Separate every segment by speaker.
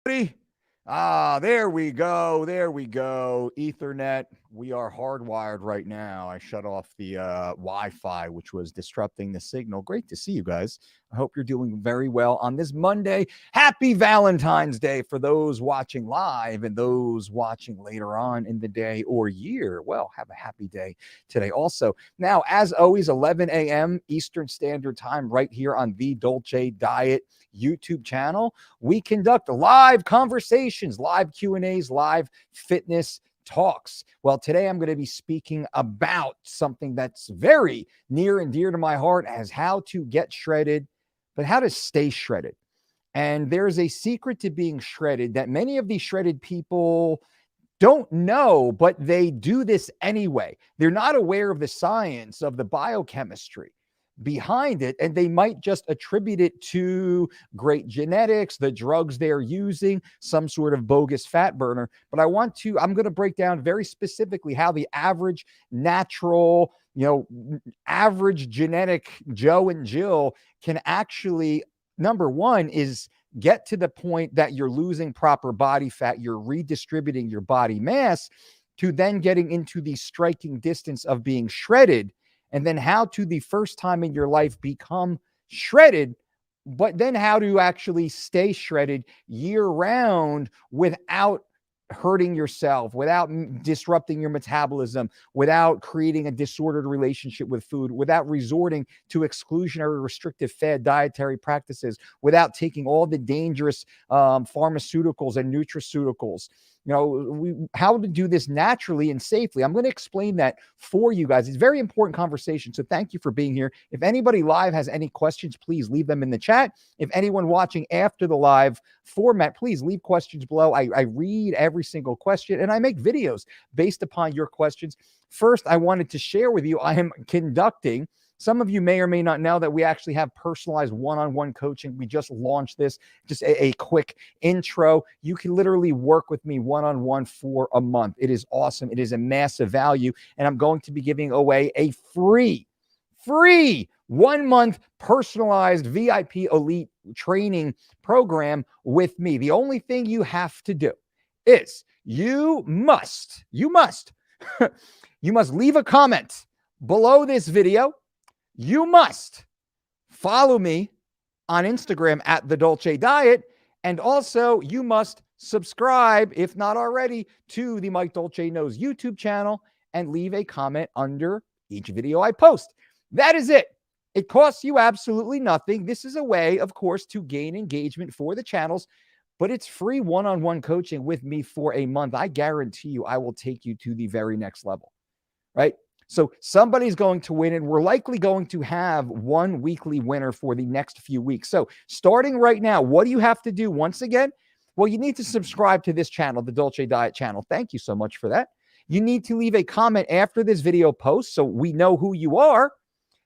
Speaker 1: There we go. There we go. Ethernet. We are hardwired right now. I shut off the Wi-Fi, which was disrupting the signal. Great to see you guys. I hope you're doing very well on this Monday. Happy Valentine's Day for those watching live and those watching later on in the day or year. Well, have a happy day today also. Now, as always, 11 a.m. Eastern Standard Time right here on the Dolce Diet YouTube channel. We conduct live conversations, live Q&As, live fitness talks. Well, today I'm going to be speaking about something that's very near and dear to my heart as how to get shredded, but how to stay shredded. And there's a secret to being shredded that many of these shredded people don't know, but they do this anyway. They're not aware of the science, of the biochemistry behind it, and they might just attribute it to great genetics, the drugs they're using, some sort of bogus fat burner. But I'm going to break down very specifically how the average natural, average genetic Joe and Jill can actually, number one, is get to the point that you're losing proper body fat, you're redistributing your body mass, to then getting into the striking distance of being shredded. And then how to, the first time in your life, become shredded, but then how to actually stay shredded year round without hurting yourself, without disrupting your metabolism, without creating a disordered relationship with food, without resorting to exclusionary restrictive fad dietary practices, without taking all the dangerous pharmaceuticals and nutraceuticals. How to do this naturally and safely. I'm going to explain that for you guys. It's a very important conversation. So thank you for being here. If anybody live has any questions, please leave them in the chat. If anyone watching after the live format, please leave questions below. I read every single question and I make videos based upon your questions. First, I wanted to share with you, I am conducting, some of you may or may not know that we actually have personalized one-on-one coaching. We just launched this, just a quick intro. You can literally work with me one-on-one for a month. It is awesome. It is a massive value. And I'm going to be giving away a free 1-month personalized VIP elite training program with me. The only thing you have to do is you must leave a comment below this video. You must follow me on Instagram at The Dolce Diet. And also you must subscribe, if not already, to the Mike Dolce Knows YouTube channel and leave a comment under each video I post. That is it. It costs you absolutely nothing. This is a way, of course, to gain engagement for the channels, but it's free one-on-one coaching with me for a month. I guarantee you I will take you to the very next level, right? So somebody's going to win, and we're likely going to have one weekly winner for the next few weeks. So starting right now, what do you have to do once again? Well, you need to subscribe to this channel, the Dolce Diet channel. Thank you so much for that. You need to leave a comment after this video post so we know who you are.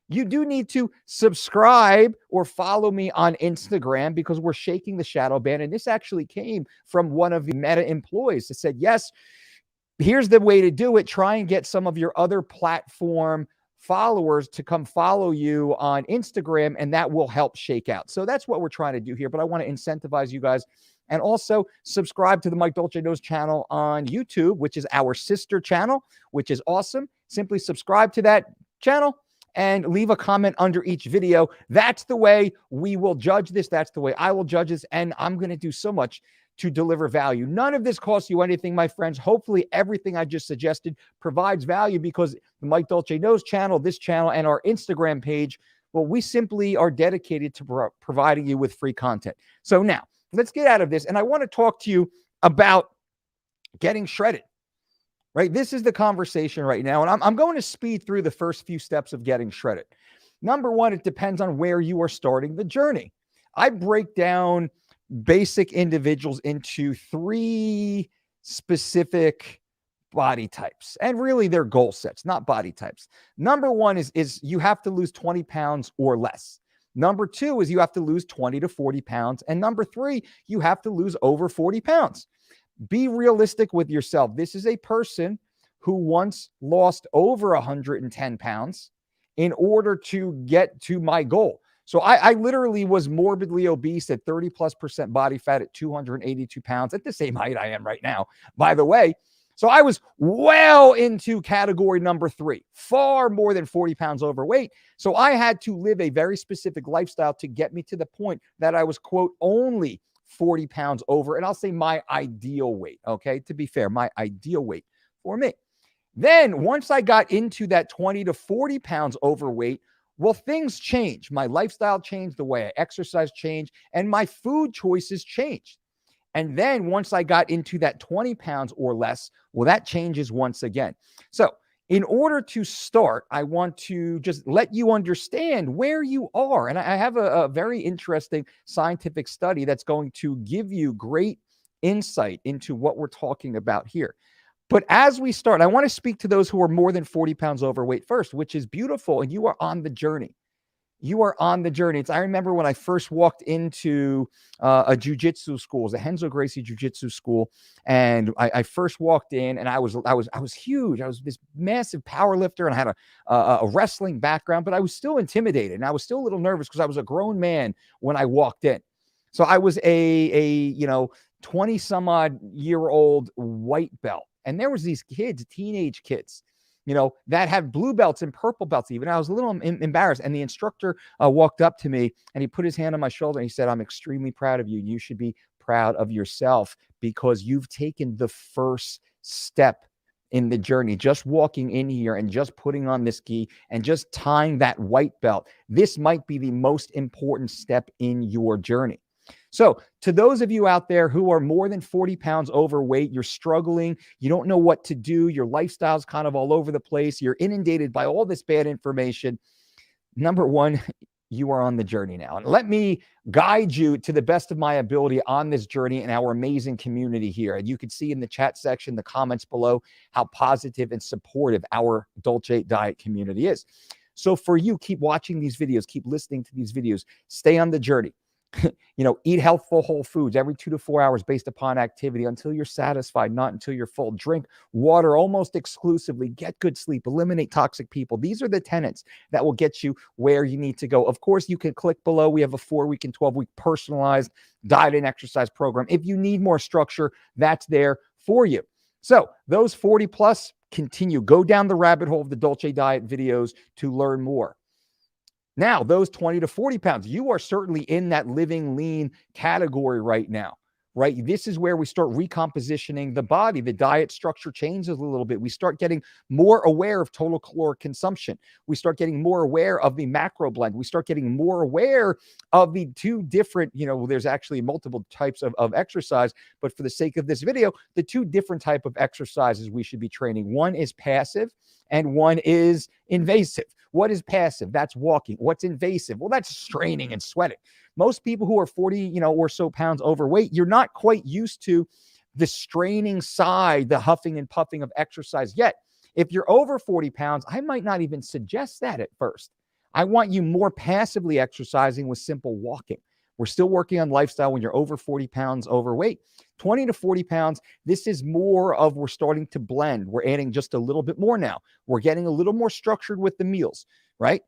Speaker 1: You do need to subscribe or follow me on Instagram because we're shaking the shadow ban. And this actually came from one of the Meta employees that said, yes, here's the way to do it. Try and get some of your other platform followers to come follow you on Instagram, and that will help shake out. So that's what we're trying to do here. But I want to incentivize you guys. And also subscribe to the Mike Dolce Knows channel on YouTube, which is our sister channel, which is awesome. Simply subscribe to that channel and leave a comment under each video. That's the way we will judge this. That's the way I will judge this. And I'm going to do so much to deliver value. None of this costs you anything, my friends. Hopefully everything I just suggested provides value because the Mike Dolce Knows channel, this channel, and our Instagram page, well, we simply are dedicated to providing you with free content. So now let's get out of this. And I want to talk to you about getting shredded, right? This is the conversation right now. And I'm going to speed through the first few steps of getting shredded. Number one, it depends on where you are starting the journey. I break down basic individuals into 3 specific body types, and really they're goal sets, not body types. Number one is you have to lose 20 pounds or less. Number 2 is you have to lose 20 to 40 pounds. And number 3, you have to lose over 40 pounds. Be realistic with yourself. This is a person who once lost over 110 pounds in order to get to my goal. So I literally was morbidly obese at 30+% body fat at 282 pounds, at the same height I am right now, by the way. So I was well into category number 3, far more than 40 pounds overweight. So I had to live a very specific lifestyle to get me to the point that I was, quote, only 40 pounds over. And I'll say my ideal weight, okay? To be fair, my ideal weight for me. Then once I got into that 20 to 40 pounds overweight, well, things changed. My lifestyle changed, the way I exercise changed, and my food choices changed. And then once I got into that 20 pounds or less, well, that changes once again. So in order to start, I want to just let you understand where you are. And I have a very interesting scientific study that's going to give you great insight into what we're talking about here. But as we start, I want to speak to those who are more than 40 pounds overweight first, which is beautiful. And you are on the journey. You are on the journey. I remember when I first walked into a jiu-jitsu school, it was a Renzo Gracie jiu-jitsu school, and I first walked in, and I was huge. I was this massive power lifter, and I had a wrestling background, but I was still intimidated, and I was still a little nervous because I was a grown man when I walked in. So I was a 20 some odd year old white belt, and there was these kids, teenage kids, that have blue belts and purple belts even. I was a little embarrassed. And the instructor walked up to me and he put his hand on my shoulder and he said, "I'm extremely proud of you. You should be proud of yourself because you've taken the first step in the journey. Just walking in here and just putting on this gi and just tying that white belt. This might be the most important step in your journey." So to those of you out there who are more than 40 pounds overweight, you're struggling, you don't know what to do, your lifestyle's kind of all over the place, you're inundated by all this bad information. Number one, you are on the journey now. And let me guide you to the best of my ability on this journey in our amazing community here. And you can see in the chat section, the comments below, how positive and supportive our Dolce Diet community is. So for you, keep watching these videos, keep listening to these videos, stay on the journey. Eat healthful whole foods every 2 to 4 hours based upon activity until you're satisfied, not until you're full. Drink water almost exclusively. Get good sleep. Eliminate toxic people. These are the tenets that will get you where you need to go. Of course, you can click below. We have a 4-week and 12-week personalized diet and exercise program. If you need more structure, that's there for you. So those 40 plus, continue. Go down the rabbit hole of the Dolce Diet videos to learn more. Now, those 20 to 40 pounds, you are certainly in that living lean category right now, right? This is where we start recompositioning the body. The diet structure changes a little bit. We start getting more aware of total caloric consumption. We start getting more aware of the macro blend. We start getting more aware of the two different, there's actually multiple types of exercise, but for the sake of this video, the two different type of exercises we should be training. One is passive and one is invasive. What is passive? That's walking. What's invasive? Well, that's straining and sweating. Most people who are 40, or so pounds overweight, you're not quite used to the straining side, the huffing and puffing of exercise yet. If you're over 40 pounds, I might not even suggest that at first. I want you more passively exercising with simple walking. We're still working on lifestyle when you're over 40 pounds overweight. 20 to 40 pounds, this is more of we're starting to blend. We're adding just a little bit more now. We're getting a little more structured with the meals, right?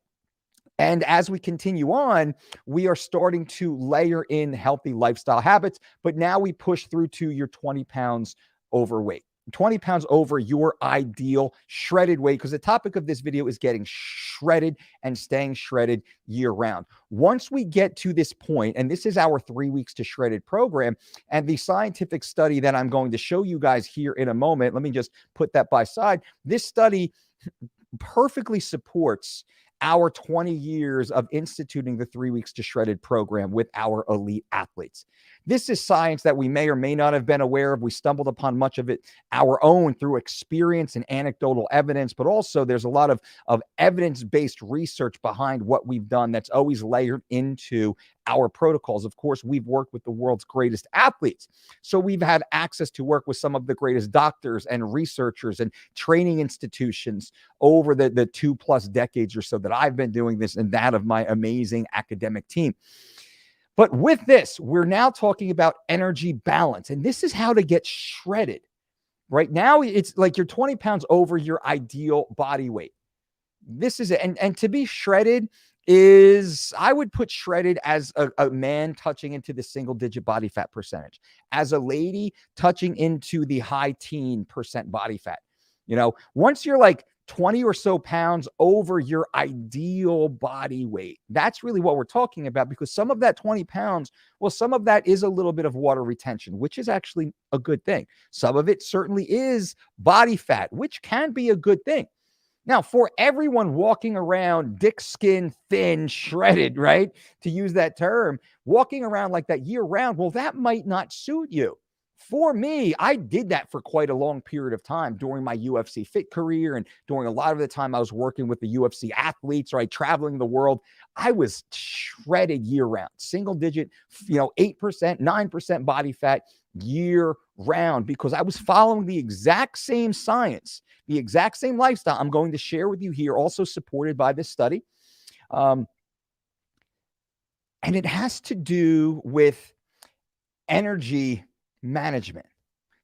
Speaker 1: And as we continue on, we are starting to layer in healthy lifestyle habits, but now we push through to your 20 pounds overweight. 20 pounds over your ideal shredded weight, because the topic of this video is getting shredded and staying shredded year round. Once we get to this point, and this is our 3 weeks to shredded program, and the scientific study that I'm going to show you guys here in a moment, let me just put that by side. This study perfectly supports our 20 years of instituting the 3 weeks to shredded program with our elite athletes. This is science that we may or may not have been aware of. We stumbled upon much of it our own through experience and anecdotal evidence, but also there's a lot of evidence-based research behind what we've done that's always layered into our protocols. Of course, we've worked with the world's greatest athletes. So we've had access to work with some of the greatest doctors and researchers and training institutions over the 2+ decades or so that I've been doing this and that of my amazing academic team. But with this, we're now talking about energy balance. And this is how to get shredded. Right now, it's like you're 20 pounds over your ideal body weight. This is it. And to be shredded, is, I would put shredded as a man touching into the single digit body fat percentage, as a lady touching into the high teen percent body fat. You know, once you're like 20 or so pounds over your ideal body weight, that's really what we're talking about, because some of that 20 pounds, well, some of that is a little bit of water retention, which is actually a good thing. Some of it certainly is body fat, which can be a good thing. Now, for everyone walking around dick skin thin, shredded, right, to use that term, walking around like that year round, well, that might not suit you. For me, I did that for quite a long period of time during my UFC fit career, and during a lot of the time I was working with the UFC athletes, right, traveling the world. I was shredded year round, single digit, 8%, 9% body fat year round, because I was following the exact same science, the exact same lifestyle I'm going to share with you here, also supported by this study. And it has to do with energy management.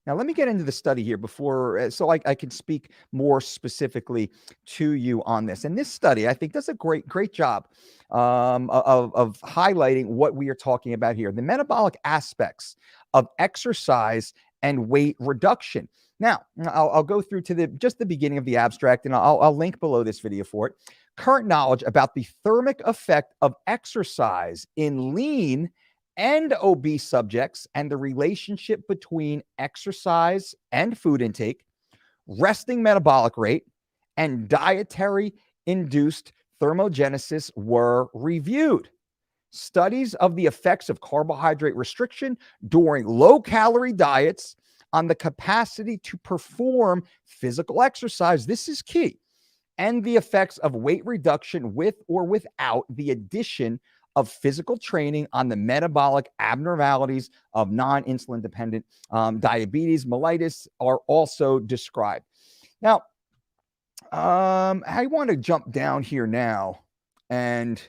Speaker 1: Now, let me get into the study here before, so I can speak more specifically to you on this. And this study, I think, does a great job of highlighting what we are talking about here, the metabolic aspects of exercise and weight reduction. Now, I'll go through to just the beginning of the abstract, and I'll link below this video for it. Current knowledge about the thermic effect of exercise in lean and obese subjects, and the relationship between exercise and food intake, resting metabolic rate, and dietary induced thermogenesis were reviewed. Studies of the effects of carbohydrate restriction during low-calorie diets on the capacity to perform physical exercise, this is key, and the effects of weight reduction with or without the addition of physical training on the metabolic abnormalities of non-insulin dependent diabetes mellitus are also described. Now, I want to jump down here now and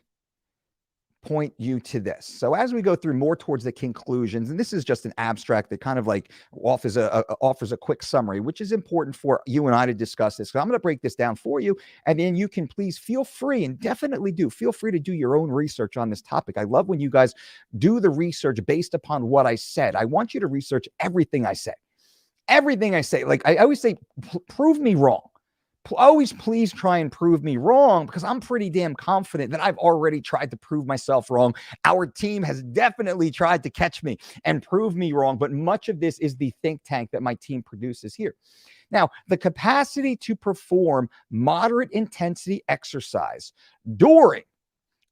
Speaker 1: point you to this. So as we go through more towards the conclusions, and this is just an abstract that kind of like offers a quick summary, which is important for you and I to discuss this. So I'm going to break this down for you, and then you can please feel free, and definitely feel free to do your own research on this topic. I love when you guys do the research based upon what I said. I want you to research everything I say. Everything I say. Like I always say, prove me wrong. Always please try and prove me wrong, because I'm pretty damn confident that I've already tried to prove myself wrong. Our team has definitely tried to catch me and prove me wrong, but much of this is the think tank that my team produces here. Now, the capacity to perform moderate intensity exercise during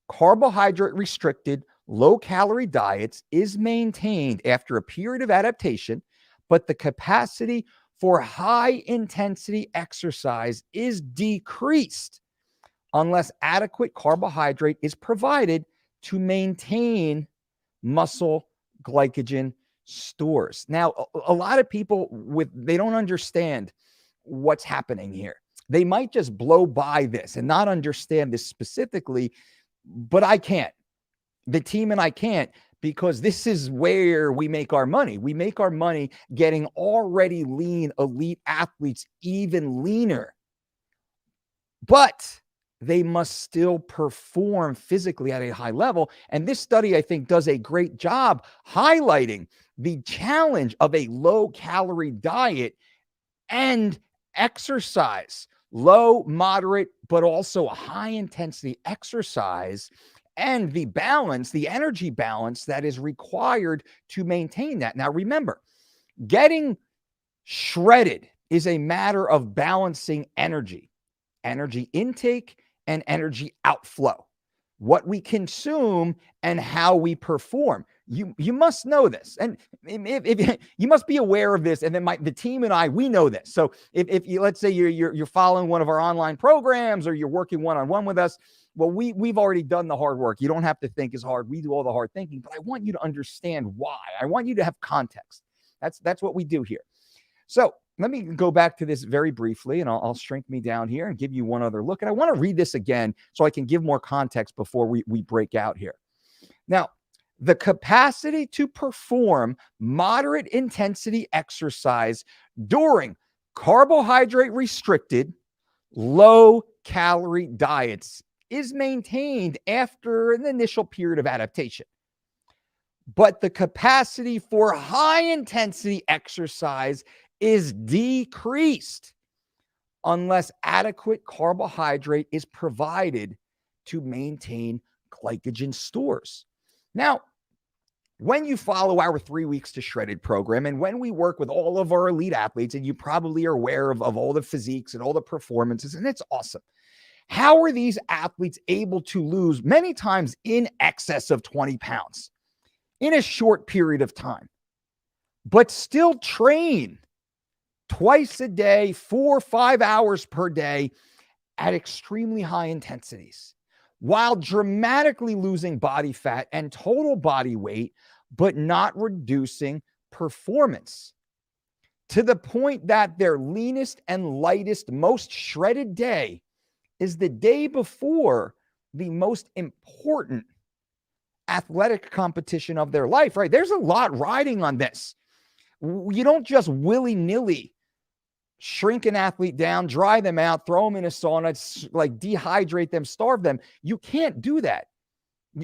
Speaker 1: carbohydrate restricted low-calorie diets is maintained after a period of adaptation, but the capacity for high-intensity exercise is decreased unless adequate carbohydrate is provided to maintain muscle glycogen stores. Now, a lot of people, they don't understand what's happening here. They might just blow by this and not understand this specifically, but I can't. The team and I can't, because this is where we make our money. We make our money getting already lean elite athletes even leaner. But they must still perform physically at a high level. And this study, I think, does a great job highlighting the challenge of a low-calorie diet and exercise. Low, moderate, but also high-intensity exercise, and the balance, the energy balance that is required to maintain that. Now, remember, getting shredded is a matter of balancing energy intake and energy outflow, what we consume and how we perform. You must know this, and if you must be aware of this. And then the team and I, we know this. So if you, let's say you're following one of our online programs, or you're working one-on-one with us, well, we've already done the hard work. You don't have to think as hard. We do all the hard thinking, but I want you to understand why. I want you to have context. That's what we do here. So let me go back to this very briefly, and I'll shrink me down here and give you one other look. And I want to read this again so I can give more context before we break out here. Now, the capacity to perform moderate intensity exercise during carbohydrate restricted, low calorie diets is maintained after an initial period of adaptation. But the capacity for high intensity exercise is decreased unless adequate carbohydrate is provided to maintain glycogen stores. Now, when you follow our 3 weeks to shredded program, and when we work with all of our elite athletes, and you probably are aware of all the physiques and all the performances, and it's awesome. How are these athletes able to lose many times in excess of 20 pounds in a short period of time, but still train twice a day, 4 or 5 hours per day at extremely high intensities, while dramatically losing body fat and total body weight, but not reducing performance, to the point that their leanest and lightest, most shredded day is the day before the most important athletic competition of their life, right? There's a lot riding on this. You don't just willy-nilly shrink an athlete down, dry them out, throw them in a sauna, like dehydrate them, starve them. You can't do that.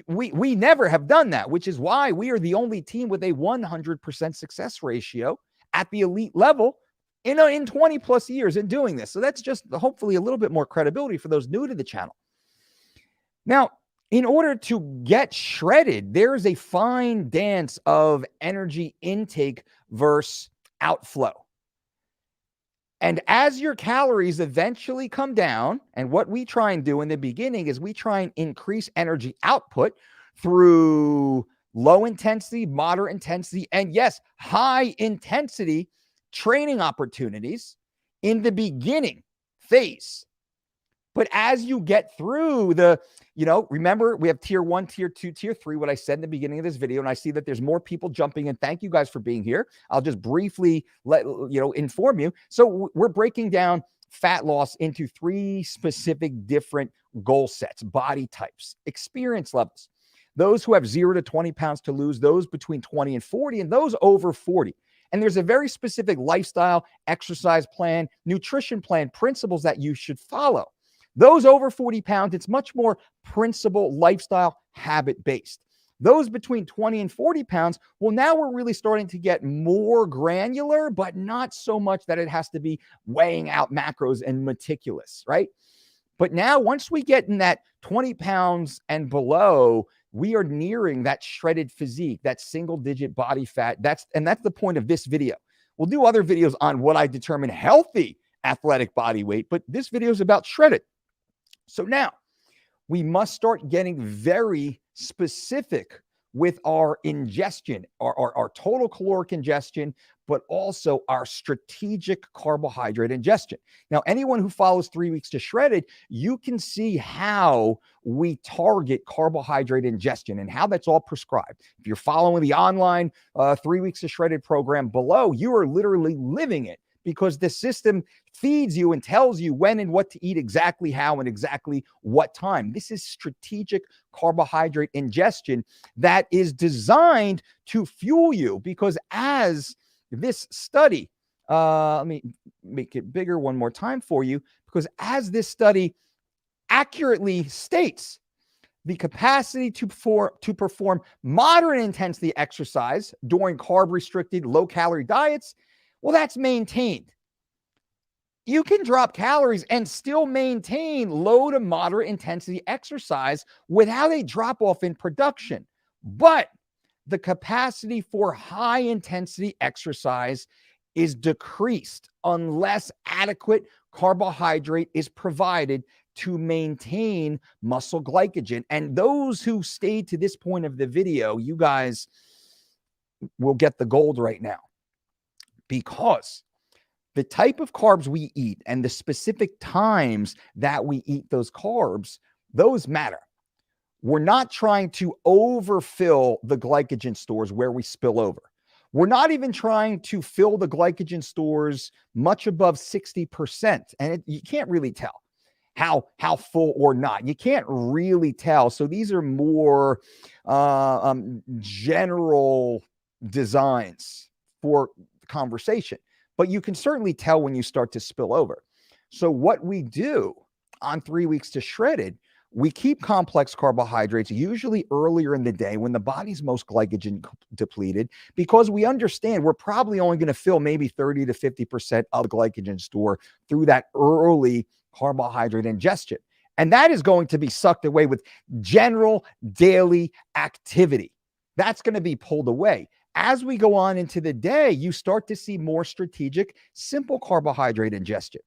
Speaker 1: We never have done that, which is why we are the only team with a 100% success ratio at the elite level in 20 plus years in doing this. So that's just hopefully a little bit more credibility for those new to the channel. Now, in order to get shredded, there is a fine dance of energy intake versus outflow. And as your calories eventually come down, and what we try and do in the beginning is we try and increase energy output through low intensity, moderate intensity, and yes, high intensity training opportunities in the beginning phase. But as you get through remember, we have tier 1, tier 2, tier 3, what I said in the beginning of this video, and I see that there's more people jumping in. Thank you guys for being here. I'll just briefly inform you. So we're breaking down fat loss into 3 specific different goal sets, body types, experience levels. Those who have 0 to 20 pounds to lose, those between 20 and 40, and those over 40. And there's a very specific lifestyle, exercise plan, nutrition plan, principles that you should follow. Those over 40 pounds, it's much more principle, lifestyle, habit-based. Those between 20 and 40 pounds, well, now we're really starting to get more granular, but not so much that it has to be weighing out macros and meticulous, right? But now once we get in that 20 pounds and below, we are nearing that shredded physique, that single-digit body fat. That's the point of this video. We'll do other videos on what I determine healthy athletic body weight, but this video is about shredded. So now we must start getting very specific with our ingestion, our total caloric ingestion, but also our strategic carbohydrate ingestion. Now, anyone who follows 3 weeks to shredded, you can see how we target carbohydrate ingestion and how that's all prescribed. If you're following the online 3 weeks to shredded program below, you are literally living it, because the system feeds you and tells you when and what to eat, exactly how and exactly what time. This is strategic carbohydrate ingestion that is designed to fuel you, because as this study, let me make it bigger one more time for you, because as this study accurately states, the capacity to perform moderate intensity exercise during carb-restricted, low-calorie diets, well, that's maintained. You can drop calories and still maintain low to moderate intensity exercise without a drop-off in production. But the capacity for high intensity exercise is decreased unless adequate carbohydrate is provided to maintain muscle glycogen. And those who stayed to this point of the video, you guys will get the gold right now, because the type of carbs we eat and the specific times that we eat those carbs, those matter. We're not trying to overfill the glycogen stores where we spill over. We're not even trying to fill the glycogen stores much above 60%. And you can't really tell how full or not. You can't really tell. So these are more general designs for the conversation. But you can certainly tell when you start to spill over. So what we do on 3 weeks to shredded, We keep complex carbohydrates usually earlier in the day when the body's most glycogen depleted, because we understand we're probably only going to fill maybe 30 to 50% of the glycogen store through that early carbohydrate ingestion. And that is going to be sucked away with general daily activity. That's going to be pulled away. As we go on into the day, you start to see more strategic, simple carbohydrate ingestion,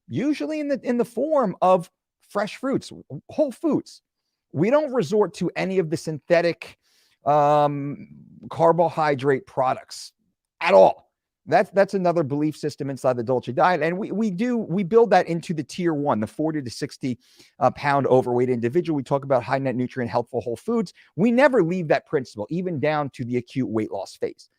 Speaker 1: usually in the form of fresh fruits, whole foods. We don't resort to any of the synthetic carbohydrate products at all. That's another belief system inside the Dolce diet. And we build that into the tier 1, the 40 to 60 pound overweight individual. We talk about high net nutrient, healthful whole foods. We never leave that principle, even down to the acute weight loss phase.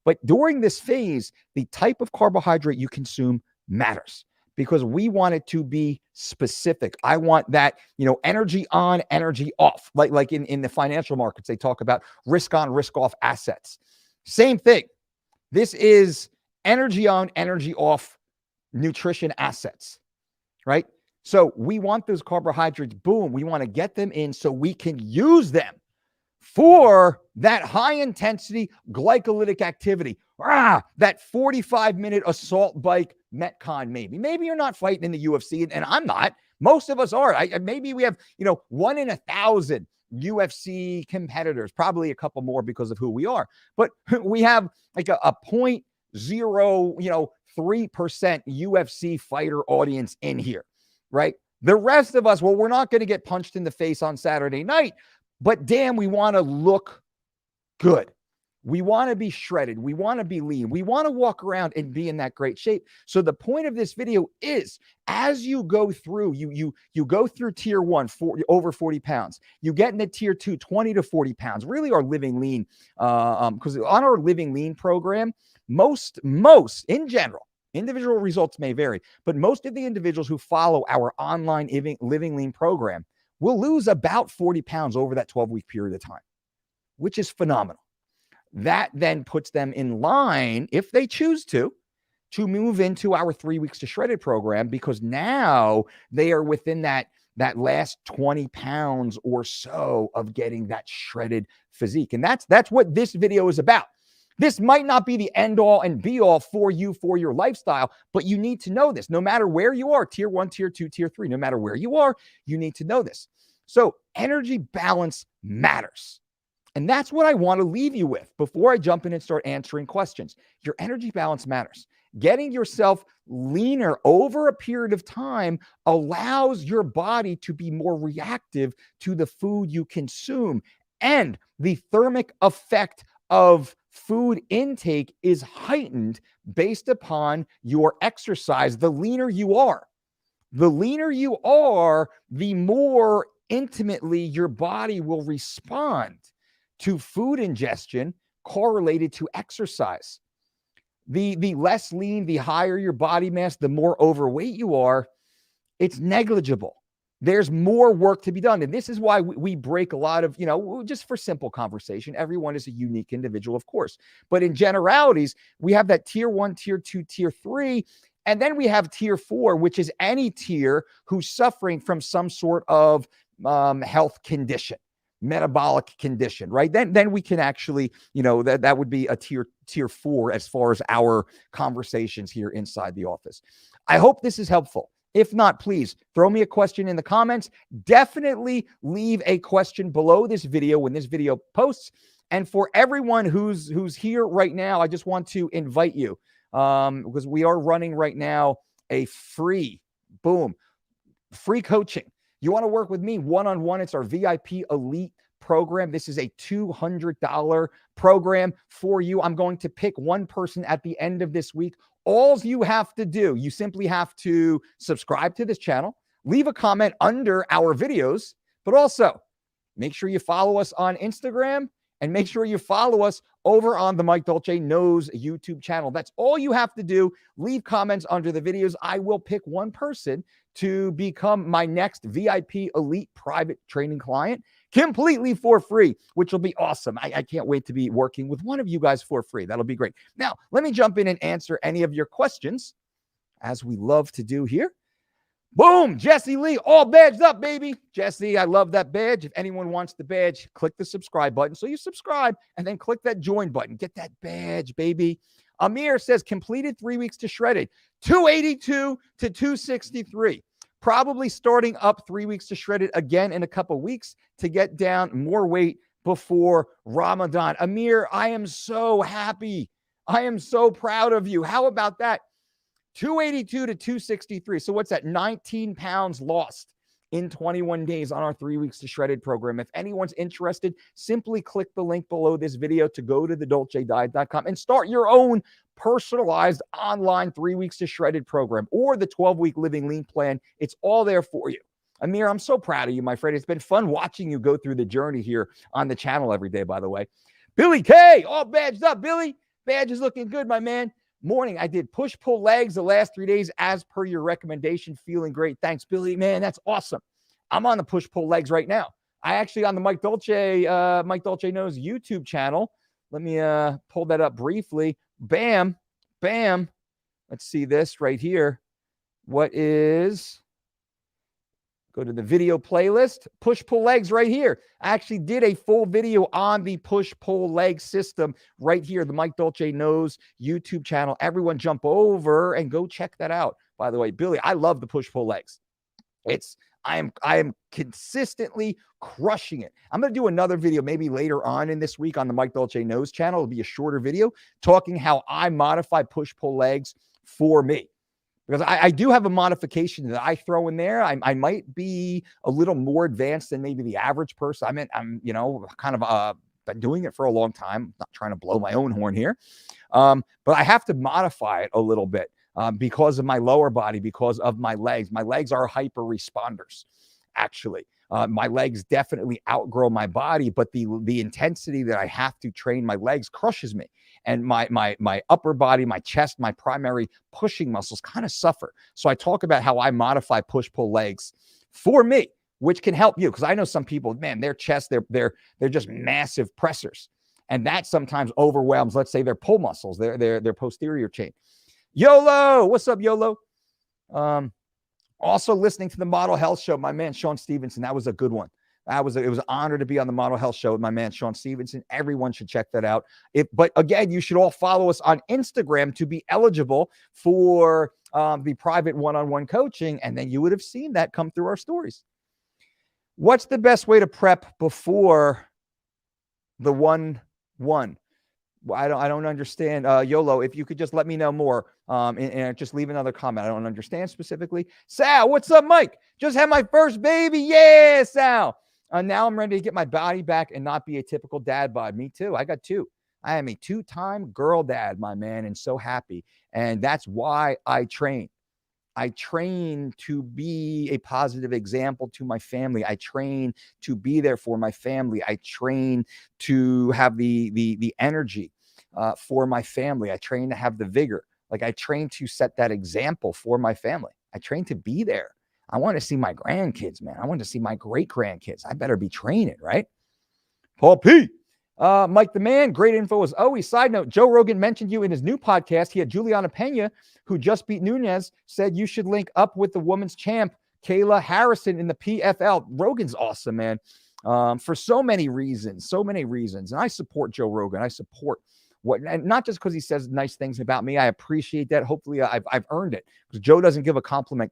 Speaker 1: But during this phase, the type of carbohydrate you consume matters, because we want it to be specific. I want that, energy on, energy off. Like in the financial markets, they talk about risk on, risk off assets. Same thing. This is energy on, energy off nutrition assets, right? So we want those carbohydrates, boom, we want to get them in so we can use them for that high intensity glycolytic activity. That 45-minute assault bike Metcon, maybe. Maybe you're not fighting in the UFC, and I'm not. Most of us are. Maybe we have, 1 in 1,000 UFC competitors, probably a couple more because of who we are. But we have like a 0.03% UFC fighter audience in here, right? The rest of us, well, we're not going to get punched in the face on Saturday night, but damn, we want to look good. We want to be shredded. We want to be lean. We want to walk around and be in that great shape. So the point of this video is, as you go through, you go through tier 1, over 40 pounds. You get into tier 2, 20 to 40 pounds, really are living lean. Because on our living lean program, most in general, individual results may vary, but most of the individuals who follow our online living lean program will lose about 40 pounds over that 12-week period of time, which is phenomenal. That then puts them in line, if they choose to move into our 3 weeks to shredded program, because now they are within that last 20 pounds or so of getting that shredded physique. And that's what this video is about. This might not be the end all and be all for you, for your lifestyle, but you need to know this. No matter where you are, tier 1, tier 2, tier 3, no matter where you are, you need to know this. So energy balance matters. And that's what I want to leave you with before I jump in and start answering questions. Your energy balance matters. Getting yourself leaner over a period of time allows your body to be more reactive to the food you consume. And the thermic effect of food intake is heightened based upon your exercise. The leaner you are, the more intimately your body will respond to food ingestion correlated to exercise. The less lean, the higher your body mass, the more overweight you are, it's negligible. There's more work to be done. And this is why we break a lot of, just for simple conversation. Everyone is a unique individual, of course. But in generalities, we have that tier 1, tier 2, tier 3. And then we have tier 4, which is any tier who's suffering from some sort of health condition, metabolic condition, right? Then we can actually, that would be a tier 4 as far as our conversations here inside the office. I hope this is helpful. If not, please throw me a question in the comments. Definitely leave a question below this video when this video posts. And for everyone who's here right now, I just want to invite you, because we are running right now a free coaching. You want to work with me one-on-one? It's our VIP Elite program. This is a $200 program for you. I'm going to pick one person at the end of this week. All you have to do, you simply have to subscribe to this channel, leave a comment under our videos, but also make sure you follow us on Instagram and make sure you follow us over on the Mike Dolce Knows YouTube channel. That's all you have to do. Leave comments under the videos. I will pick one person to become my next VIP Elite private training client completely for free, which will be awesome. I can't wait to be working with one of you guys for free. That'll be great. Now, let me jump in and answer any of your questions, as we love to do here. Boom, Jesse Lee, all badged up, baby. Jesse, I love that badge. If anyone wants the badge, click the subscribe button. So you subscribe and then click that join button. Get that badge, baby. Amir says, completed 3 weeks to shredded, 282 to 263. Probably starting up 3 weeks to shredded again in a couple weeks to get down more weight before Ramadan. Amir, I am so happy. I am so proud of you. How about that? 282 to 263. So what's that? 19 pounds lost in 21 days on our 3 weeks to shredded program. If anyone's interested, simply click the link below this video to go to thedolcediet.com and start your own personalized online 3 weeks to shredded program or the 12-week living lean plan. It's all there for you. Amir, I'm so proud of you, my friend. It's been fun watching you go through the journey here on the channel every day, by the way. Billy K, all badged up. Billy, badge is looking good, my man. Morning, I did push-pull legs the last 3 days as per your recommendation. Feeling great. Thanks, Billy. Man, that's awesome. I'm on the push-pull legs right now. I actually on the Mike Dolce Knows YouTube channel. Let me pull that up briefly. Bam, bam. Let's see this right here. What is... Go to the video playlist, push-pull legs right here. I actually did a full video on the push-pull leg system right here, the Mike Dolce Knows YouTube channel. Everyone jump over and go check that out. By the way, Billy, I love the push-pull legs. I am consistently crushing it. I'm going to do another video maybe later on in this week on the Mike Dolce Knows channel. It'll be a shorter video talking how I modify push-pull legs for me. Because I do have a modification that I throw in there. I might be a little more advanced than maybe the average person. I'm kind of been doing it for a long time. Not trying to blow my own horn here. But I have to modify it a little bit because of my lower body, because of my legs. My legs are hyper responders, actually. My legs definitely outgrow my body, but the intensity that I have to train my legs crushes me. And my upper body, my chest, my primary pushing muscles kind of suffer. So I talk about how I modify push-pull legs for me, which can help you. Because I know some people, man, their chest, they're just massive pressers. And that sometimes overwhelms, let's say, their pull muscles, their posterior chain. YOLO, what's up, YOLO? Also listening to the Model Health Show, my man, Sean Stevenson. That was a good one. It was an honor to be on the Model Health Show with my man, Sean Stevenson. Everyone should check that out. But again, you should all follow us on Instagram to be eligible for the private one-on-one coaching. And then you would have seen that come through our stories. What's the best way to prep before the 1-1? I don't understand. YOLO, if you could just let me know more and just leave another comment. I don't understand specifically. Sal, what's up, Mike? Just had my first baby. Yeah, Sal. Now I'm ready to get my body back and not be a typical dad bod. Me too. I got two. I am a 2-time girl dad, my man, and so happy. And that's why I train. I train to be a positive example to my family. I train to be there for my family. I train to have the energy for my family. I train to have the vigor. Like I train to set that example for my family. I train to be there. I want to see my grandkids, man. I want to see my great grandkids. I better be training, right? Paul P. Mike the man, great info as always. Side note, Joe Rogan mentioned you in his new podcast. He had Juliana Pena, who just beat Nunez, said you should link up with the women's champ, Kayla Harrison, in the PFL. Rogan's awesome, man, for so many reasons. And I support Joe Rogan. I support and not just because he says nice things about me. I appreciate that. Hopefully I've earned it, because Joe doesn't give a compliment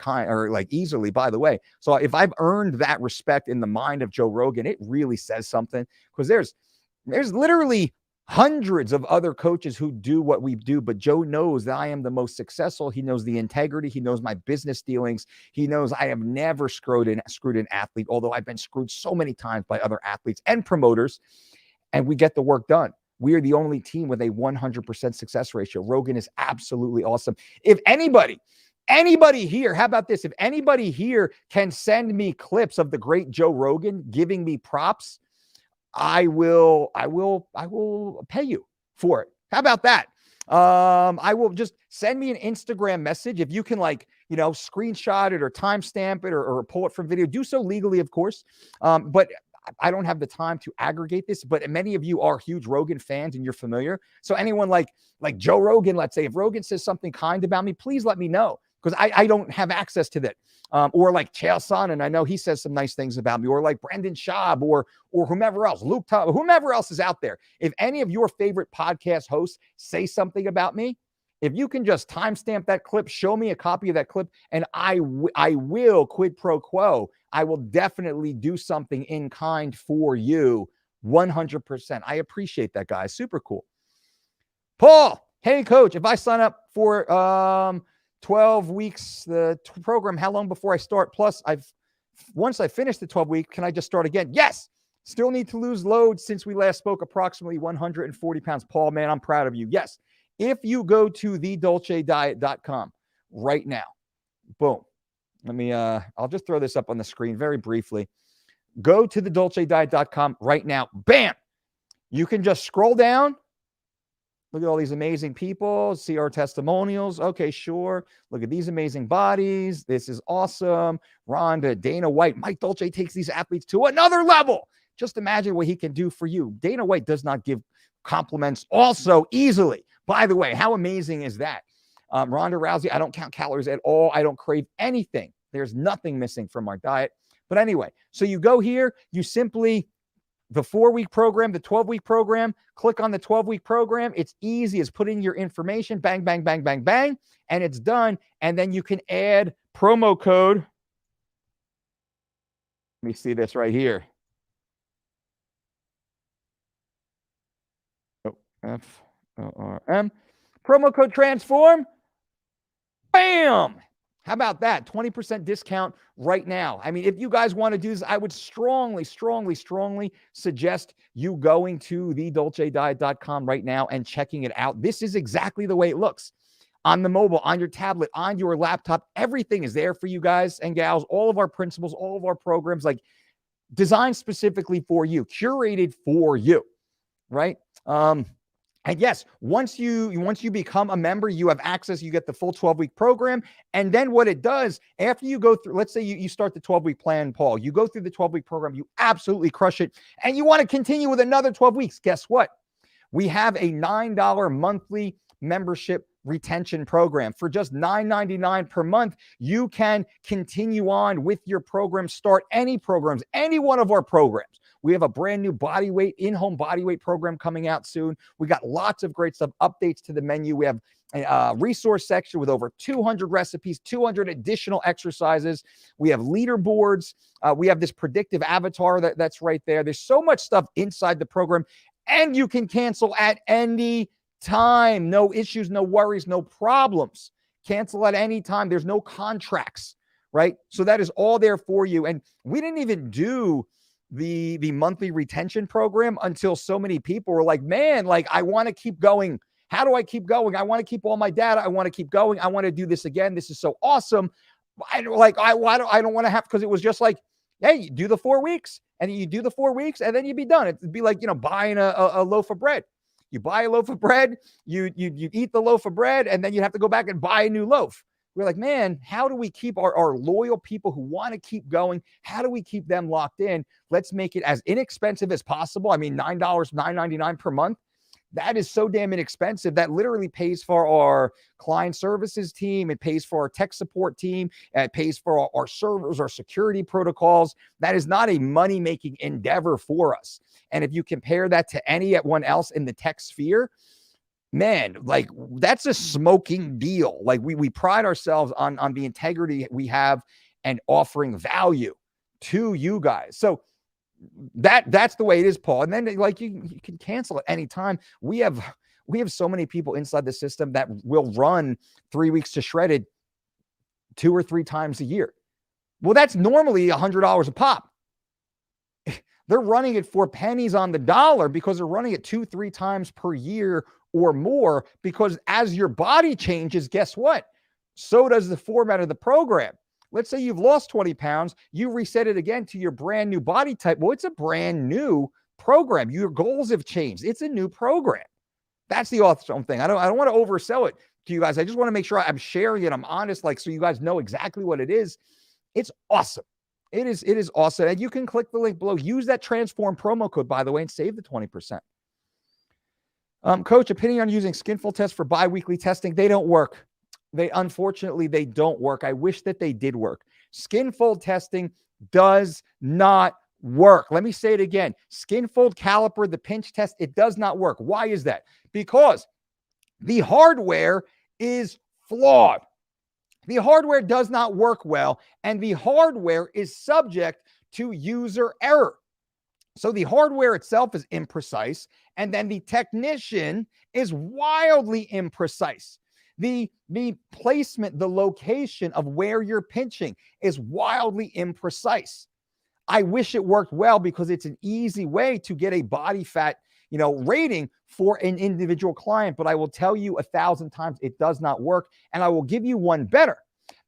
Speaker 1: easily, by the way. So if I've earned that respect in the mind of Joe Rogan, it really says something, because there's literally hundreds of other coaches who do what we do, but Joe knows that I am the most successful. He knows the integrity. He knows my business dealings. He knows I have never screwed an athlete, although I've been screwed so many times by other athletes and promoters, and we get the work done. We are the only team with a 100% success ratio. Rogan is absolutely awesome. If anybody here, how about this? If anybody here can send me clips of the great Joe Rogan giving me props, I will pay you for it. How about that? I will just send me an Instagram message. If you can screenshot it or timestamp it or pull it from video, do so legally, of course. But I don't have the time to aggregate this, but many of you are huge Rogan fans and you're familiar. So anyone like Joe Rogan, let's say, if Rogan says something kind about me, please let me know. because I don't have access to that. Or like Chael Sonnen, I know he says some nice things about me, or like Brendan Schaub, or whomever else, Luke Tom, whomever else is out there. If any of your favorite podcast hosts say something about me, if you can just timestamp that clip, show me a copy of that clip, and I will quid pro quo. I will definitely do something in kind for you, 100%. I appreciate that, guys. Super cool. Paul, hey, coach, if I sign up for 12 weeks, the program, how long before I start? Plus, once I finish the 12 weeks, can I just start again? Yes. Still need to lose load since we last spoke, approximately 140 pounds. Paul, man, I'm proud of you. Yes. If you go to thedolcediet.com right now, boom. Let me, I'll just throw this up on the screen very briefly. Go to thedolcediet.com right now. Bam. You can just scroll down. Look at all these amazing people. See our testimonials. Okay, sure. Look at these amazing bodies. This is awesome. Rhonda, Dana White, Mike Dolce takes these athletes to another level. Just imagine what he can do for you. Dana White does not give compliments also easily. By the way, how amazing is that? Ronda Rousey, I don't count calories at all. I don't crave anything. There's nothing missing from our diet. But anyway, so you go here, you simply, the 4-week program, the 12-week program, click on the 12-week program. It's easy as putting your information, bang, bang, bang, bang, bang, and it's done. And then you can add promo code. Let me see this right here. FORM. Promo code transform. Bam. How about that? 20% discount right now. I mean, if you guys want to do this, I would strongly, strongly, strongly suggest you going to thedolcediet.com right now and checking it out. This is exactly the way it looks. On the mobile, on your tablet, on your laptop, everything is there for you guys and gals. All of our principles, all of our programs, like designed specifically for you, curated for you, right? And yes, once you become a member, you have access, you get the full 12-week program. And then what it does, after you go through, let's say you start the 12-week plan, Paul, you go through the 12-week program, you absolutely crush it, and you want to continue with another 12 weeks. Guess what? We have a $9 monthly membership retention program. For just $9.99 per month, you can continue on with your program, start any programs, any one of our programs. We have a brand new body weight, in-home body weight program coming out soon. We got lots of great stuff, updates to the menu. We have a resource section with over 200 recipes, 200 additional exercises. We have leaderboards. We have this predictive avatar that's right there. There's so much stuff inside the program, and you can cancel at any time. No issues, no worries, no problems. Cancel at any time. There's no contracts, right? So that is all there for you. And we didn't even do the monthly retention program until so many people were like, man, like, I want to keep going. How do I keep going? I want to keep all my data. I want to keep going. I want to do this again. This is so awesome. I don't want to have, because it was just like, hey, you do the 4 weeks, and you do the 4 weeks, and then you'd be done. It'd be like, buying a loaf of bread. You buy a loaf of bread, you eat the loaf of bread, and then you have to go back and buy a new loaf. We're like, man, how do we keep our loyal people who want to keep going? How do we keep them locked in? Let's make it as inexpensive as possible. I mean, $9.99 per month. That is so damn inexpensive. That literally pays for our client services team. It pays for our tech support team. It pays for our servers, our security protocols. That is not a money-making endeavor for us. And if you compare that to anyone else in the tech sphere, man, like, that's a smoking deal. Like, we pride ourselves on the integrity we have and offering value to you guys. So that's the way it is, Paul. And then, like, you can cancel at any time. We have so many people inside the system that will run 3 weeks to shredded 2 or 3 times a year. Well, that's normally $100 a pop. They're running it for pennies on the dollar because they're running it 2-3 times per year or more, because as your body changes, guess what? So does the format of the program. Let's say you've lost 20 pounds, you reset it again to your brand new body type. Well, it's a brand new program. Your goals have changed. It's a new program. That's the awesome thing. I don't want to oversell it to you guys. I just want to make sure I'm sharing it. I'm honest, like, so you guys know exactly what it is. It's awesome. It is awesome. And you can click the link below. Use that transform promo code, by the way, and save the 20%. Coach, opinion on using Skinfold tests for bi-weekly testing? They don't work. Unfortunately, they don't work. I wish that they did work. Skinfold testing does not work. Let me say it again. Skinfold caliper, the pinch test, it does not work. Why is that? Because the hardware is flawed. The hardware does not work well, and the hardware is subject to user error. So the hardware itself is imprecise, and then the technician is wildly imprecise. The placement, the location of where you're pinching is wildly imprecise. I wish it worked well because it's an easy way to get a body fat, rating for an individual client. But I will tell you 1,000 times it does not work. And I will give you one better.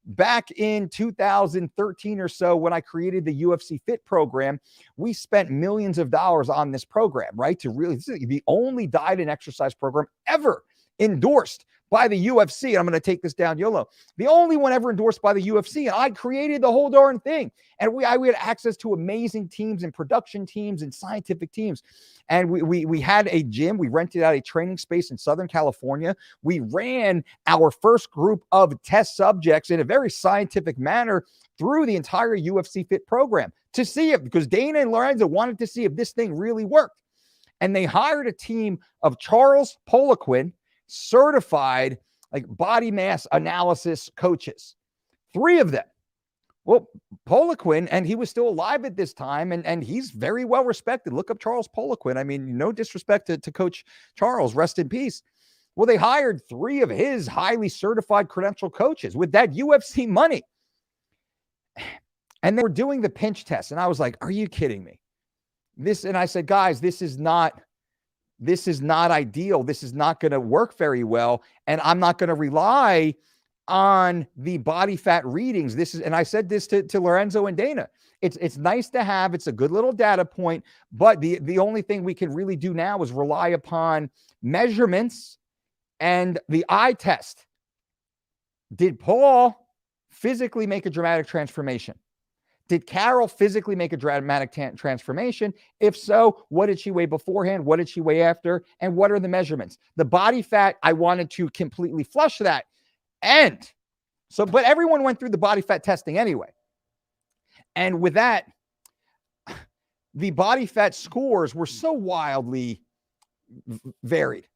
Speaker 1: Back in 2013 or so, when I created the UFC Fit program, we spent millions of dollars on this program, right? This is the only diet and exercise program ever endorsed by the UFC. I'm going to take this down YOLO. The only one ever endorsed by the UFC. And I created the whole darn thing. And we had access to amazing teams and production teams and scientific teams. And we had a gym. We rented out a training space in Southern California. We ran our first group of test subjects in a very scientific manner through the entire UFC Fit program to see if, because Dana and Lorenzo wanted to see if this thing really worked. And they hired a team of Charles Poliquin, certified body mass analysis coaches, 3 of them. Well, Poliquin, and he was still alive at this time, and he's very well respected. Look up Charles Poliquin. I mean, no disrespect to Coach Charles, rest in peace. Well, they hired 3 of his highly certified credentialed coaches with that UFC money. And they were doing the pinch test. And I was like, are you kidding me? And I said, guys, this is not ideal. This is not going to work very well. And I'm not going to rely on the body fat readings. And I said this to Lorenzo and Dana. It's nice to have. It's a good little data point. But the only thing we can really do now is rely upon measurements and the eye test. Did Paul physically make a dramatic transformation? Did Carol physically make a dramatic transformation? If so, what did she weigh beforehand? What did she weigh after? And what are the measurements? The body fat, I wanted to completely flush that. But everyone went through the body fat testing anyway. And with that, the body fat scores were so wildly varied.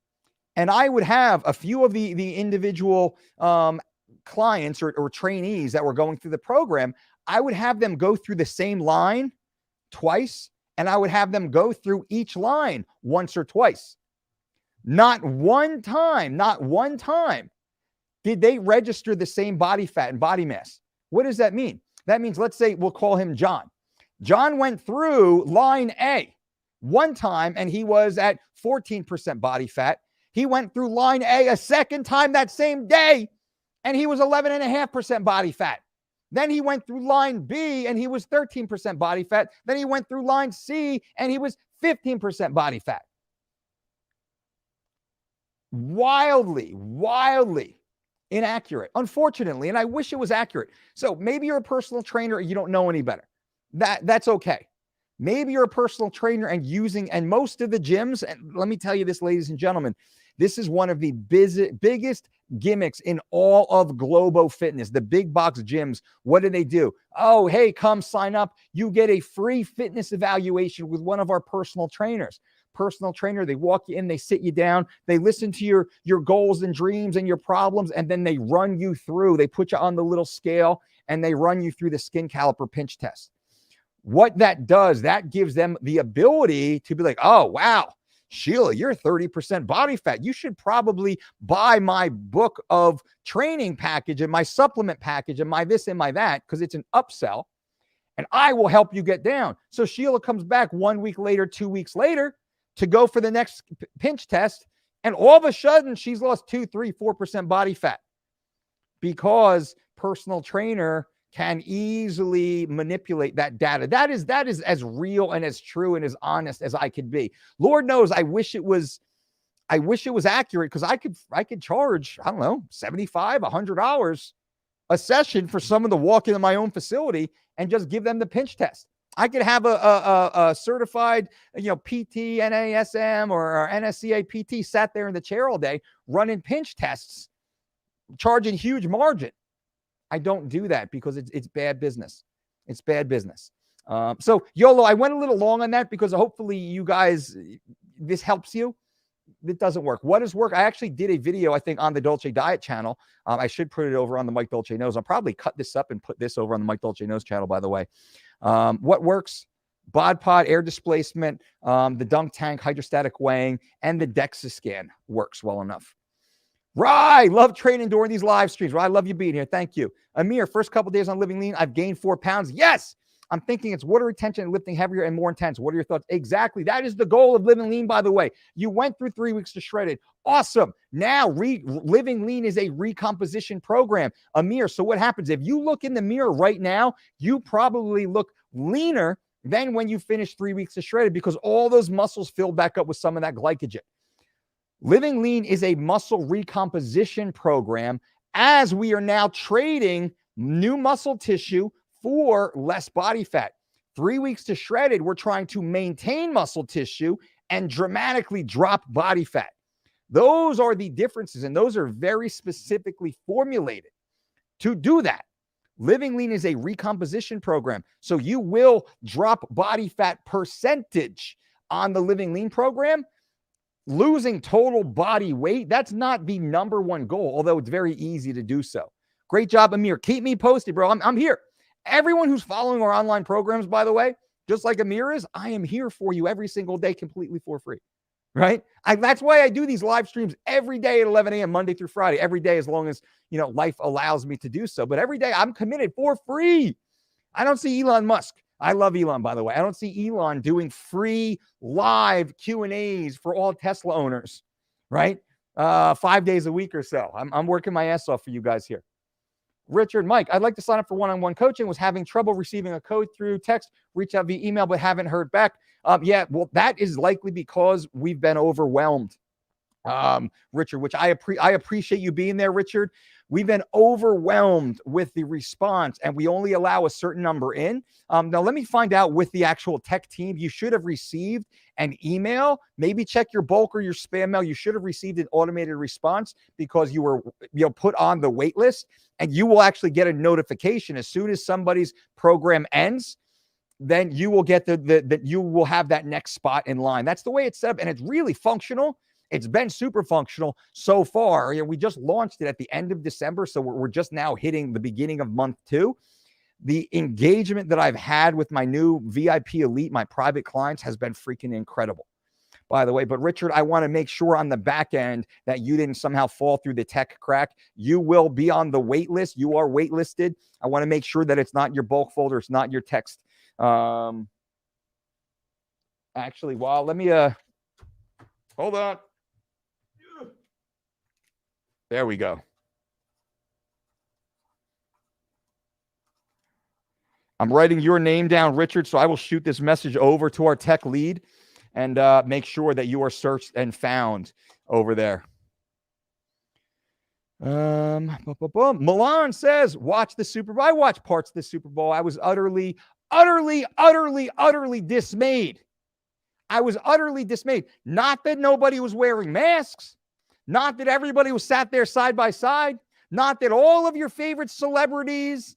Speaker 1: And I would have a few of the individual clients or trainees that were going through the program. I would have them go through the same line twice, and I would have them go through each line once or twice. Not one time did they register the same body fat and body mass. What does that mean? That means, let's say we'll call him John. John went through line A one time, and he was at 14% body fat. He went through line A a second time that same day, and he was 11.5% body fat. Then he went through line B and he was 13% body fat. Then he went through line C and he was 15% body fat. Wildly inaccurate, unfortunately. And I wish it was accurate. So maybe you're a personal trainer and you don't know any better. That's okay. Maybe you're a personal trainer and most of the gyms, and let me tell you this, ladies and gentlemen, this is one of the biggest gimmicks in all of Globo Fitness, the big box gyms. What do? Oh, hey, come sign up. You get a free fitness evaluation with one of our personal trainers. Personal trainer, they walk you in, they sit you down, they listen to your goals and dreams and your problems, and then they run you through. They put you on the little scale and they run you through the skin caliper pinch test. What that does, that gives them the ability to be like, oh, wow, Sheila, you're 30% body fat. You should probably buy my book of training package and my supplement package and my this and my that, because it's an upsell, and I will help you get down. So Sheila comes back 1 week later, 2 weeks later to go for the next pinch test, and all of a sudden she's lost 2, 3, 4% body fat because personal trainer can easily manipulate that data. That is as real and as true and as honest as I could be. Lord knows I wish it was accurate, because I could charge, I don't know, $75, $100 a session for someone to walk into my own facility and just give them the pinch test. I could have a certified, PT, NASM or NSCA PT sat there in the chair all day running pinch tests charging huge margin. I don't do that because it's bad business. It's bad business. So YOLO, I went a little long on that because hopefully you guys, this helps you. It doesn't work. What does work? I actually did a video, I think, on the Dolce Diet channel. I should put it over on the Mike Dolce Knows. I'll probably cut this up and put this over on the Mike Dolce Knows channel, by the way. What works? Bod pod, air displacement, the dunk tank, hydrostatic weighing, and the DEXA scan works well enough. Right. Love training during these live streams. Right. I love you being here. Thank you. Amir, first couple days on Living Lean, I've gained 4 pounds. Yes. I'm thinking it's water retention and lifting heavier and more intense. What are your thoughts? Exactly. That is the goal of Living Lean, by the way. You went through 3 weeks to shredded. Awesome. Now, Living Lean is a recomposition program. Amir, so what happens? If you look in the mirror right now, you probably look leaner than when you finish 3 weeks to shredded because all those muscles filled back up with some of that glycogen. Living Lean is a muscle recomposition program as we are now trading new muscle tissue for less body fat. 3 weeks to shredded, we're trying to maintain muscle tissue and dramatically drop body fat. Those are the differences, and those are very specifically formulated to do that. Living Lean is a recomposition program, so you will drop body fat percentage on the Living Lean program. Losing total body weight, that's not the number one goal, although it's very easy to do so. Great job, Amir. Keep me posted, bro. I'm here. Everyone who's following our online programs, by the way, just like Amir is, I am here for you every single day completely for free, right? That's why I do these live streams every day at 11 a.m., Monday through Friday, every day as long as, life allows me to do so. But every day I'm committed for free. I don't see Elon Musk. I love Elon, by the way. I don't see Elon doing free live Q&As for all Tesla owners, right? 5 days a week or so. I'm working my ass off for you guys here. Richard, Mike, I'd like to sign up for one-on-one coaching. Was having trouble receiving a code through text. Reach out via email, but haven't heard back. Yeah, well, that is likely because we've been overwhelmed, Richard, which I appreciate you being there, Richard. We've been overwhelmed with the response, and we only allow a certain number in. Now, let me find out with the actual tech team. You should have received an email. Maybe check your bulk or your spam mail. You should have received an automated response because you were put on the wait list, and you will actually get a notification as soon as somebody's program ends. Then you will get you will have that next spot in line. That's the way it's set up, and it's really functional. It's been super functional so far. We just launched it at the end of December, so we're just now hitting the beginning of month 2. The engagement that I've had with my new VIP Elite, my private clients, has been freaking incredible, by the way. But Richard, I want to make sure on the back end that you didn't somehow fall through the tech crack. You will be on the wait list. You are waitlisted. I want to make sure that it's not your bulk folder. It's not your text. Actually, let me, hold on. There we go. I'm writing your name down, Richard, so I will shoot this message over to our tech lead and make sure that you are searched and found over there. Milan says, watch the Super Bowl. I watched parts of the Super Bowl. I was utterly dismayed. I was utterly dismayed. Not that nobody was wearing masks. Not that everybody was sat there side by side. Not that all of your favorite celebrities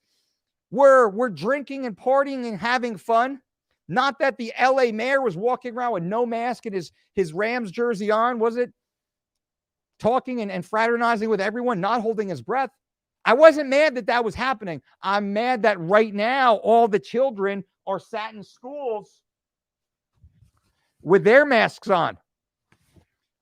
Speaker 1: were drinking and partying and having fun. Not that the LA mayor was walking around with no mask and his Rams jersey on, was it? Talking and fraternizing with everyone, not holding his breath. I wasn't mad that that was happening. I'm mad that right now all the children are sat in schools with their masks on.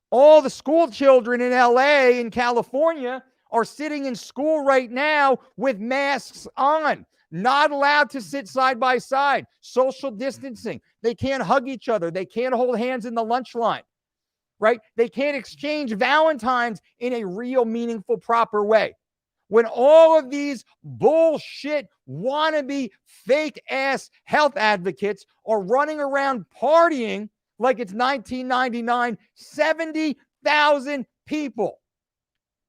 Speaker 1: All the school children in LA and California are sitting in school right now with masks on, not allowed to sit side by side, social distancing. They can't hug each other. They can't hold hands in the lunch line, right? They can't exchange Valentines in a real, meaningful, proper way. When all of these bullshit, wannabe, fake-ass health advocates are running around partying like it's 1999, 70,000 people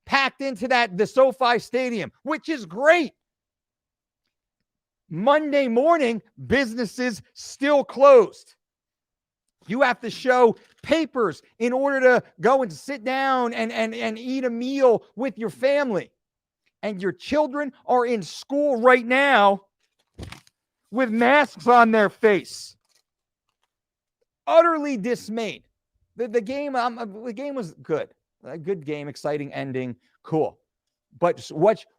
Speaker 1: packed into the SoFi Stadium, which is great. Monday morning, businesses still closed. You have to show papers in order to go and sit down and eat a meal with your family. and your children are in school right now with masks on their face. Utterly dismayed. The game was good. A good game, exciting ending, cool. But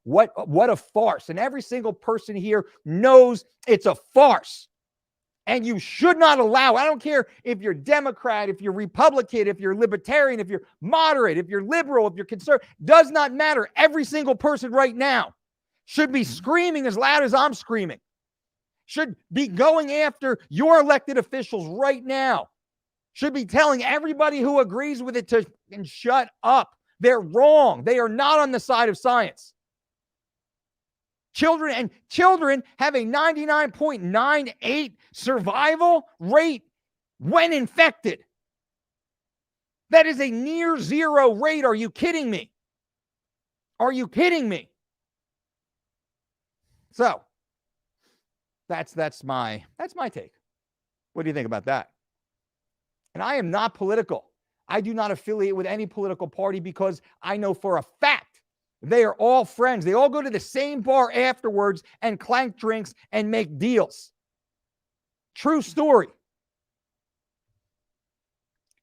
Speaker 1: what a farce. And every single person here knows it's a farce. And you should not allow, I don't care if you're Democrat, if you're Republican, if you're Libertarian, if you're moderate, if you're liberal, if you're conservative, does not matter. Every single person right now should be screaming as loud as I'm screaming. Should be going after your elected officials right now. Should be telling everybody who agrees with it to shut up. They're wrong. They are not on the side of science. Children have a 99.98 survival rate when infected. That is a near zero rate. Are you kidding me? Are you kidding me? So that's my take. What do you think about that? And I am not political. I do not affiliate with any political party because I know for a fact they are all friends. They all go to the same bar afterwards and clank drinks and make deals. True story.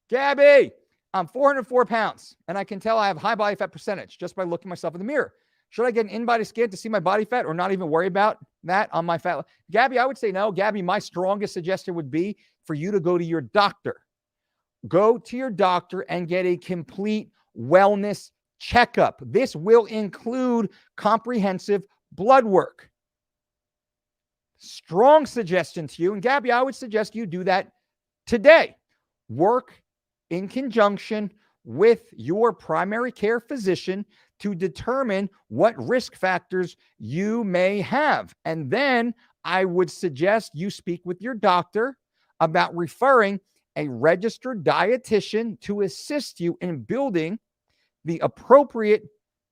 Speaker 1: Gabby, I'm 404 pounds, and I can tell I have high body fat percentage just by looking myself in the mirror. Should I get an InBody scan to see my body fat or not even worry about that on my fat? Gabby, I would say no. Gabby, my strongest suggestion would be for you to go to your doctor. Go to your doctor and get a complete wellness checkup. This will include comprehensive blood work. Strong suggestion to you. And Gabby, I would suggest you do that today. Work in conjunction with your primary care physician to determine what risk factors you may have. And then I would suggest you speak with your doctor about referring a registered dietitian to assist you in building the appropriate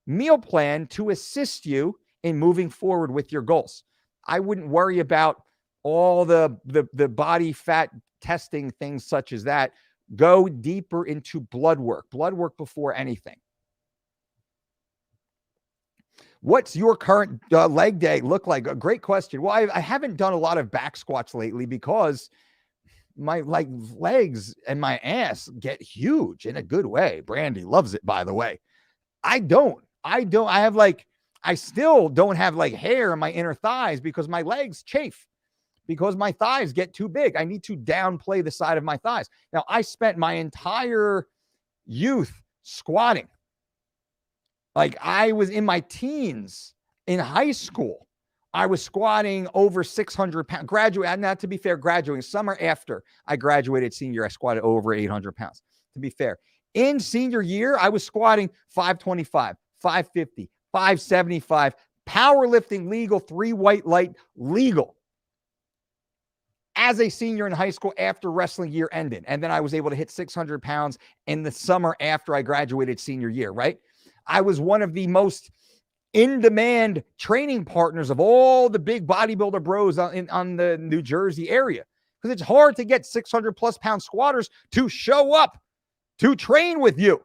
Speaker 1: meal plan to assist you in moving forward with your goals. I wouldn't worry about all the body fat testing things such as that. Go deeper into blood work before anything. What's your current leg day look like? A great question. Well, I haven't done a lot of back squats lately because my legs and my ass get huge in a good way. Brandy loves it, by the way. I still don't have hair in my inner thighs because my legs chafe, because my thighs get too big. I need to downplay the side of my thighs. Now, I spent my entire youth squatting. I was in my teens in high school. I was squatting over 600 pounds. Not to be fair, graduating summer after I graduated senior year, I squatted over 800 pounds. To be fair, in senior year, I was squatting 525, 550, 575, powerlifting legal, 3 white light legal. As a senior in high school after wrestling year ended. And then I was able to hit 600 pounds in the summer after I graduated senior year, right? I was one of the most in-demand training partners of all the big bodybuilder bros on the New Jersey area, because it's hard to get 600 plus pound squatters to show up to train with you,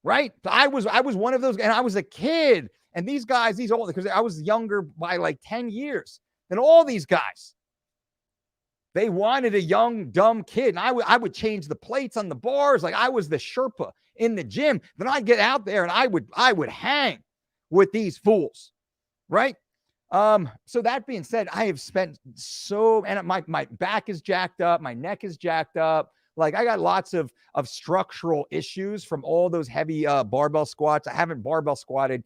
Speaker 1: right? I was one of those, and I was a kid, and these guys, these old, because I was younger by 10 years than all these guys. They wanted a young, dumb kid, and I would change the plates on the bars. I was the Sherpa in the gym. Then I'd get out there and I would hang with these fools, right? So that being said, I have spent and my back is jacked up, my neck is jacked up. I got lots of structural issues from all those heavy barbell squats. I haven't barbell squatted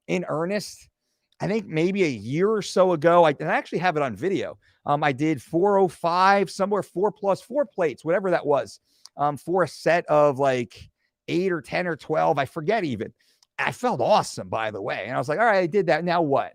Speaker 1: in earnest, I think maybe a year or so ago. I actually have it on video. I did 405, somewhere 4+4 plates, whatever that was, for a set of 8 or 10 or 12. I forget even. I felt awesome, by the way. And I was like, all right, I did that. Now what?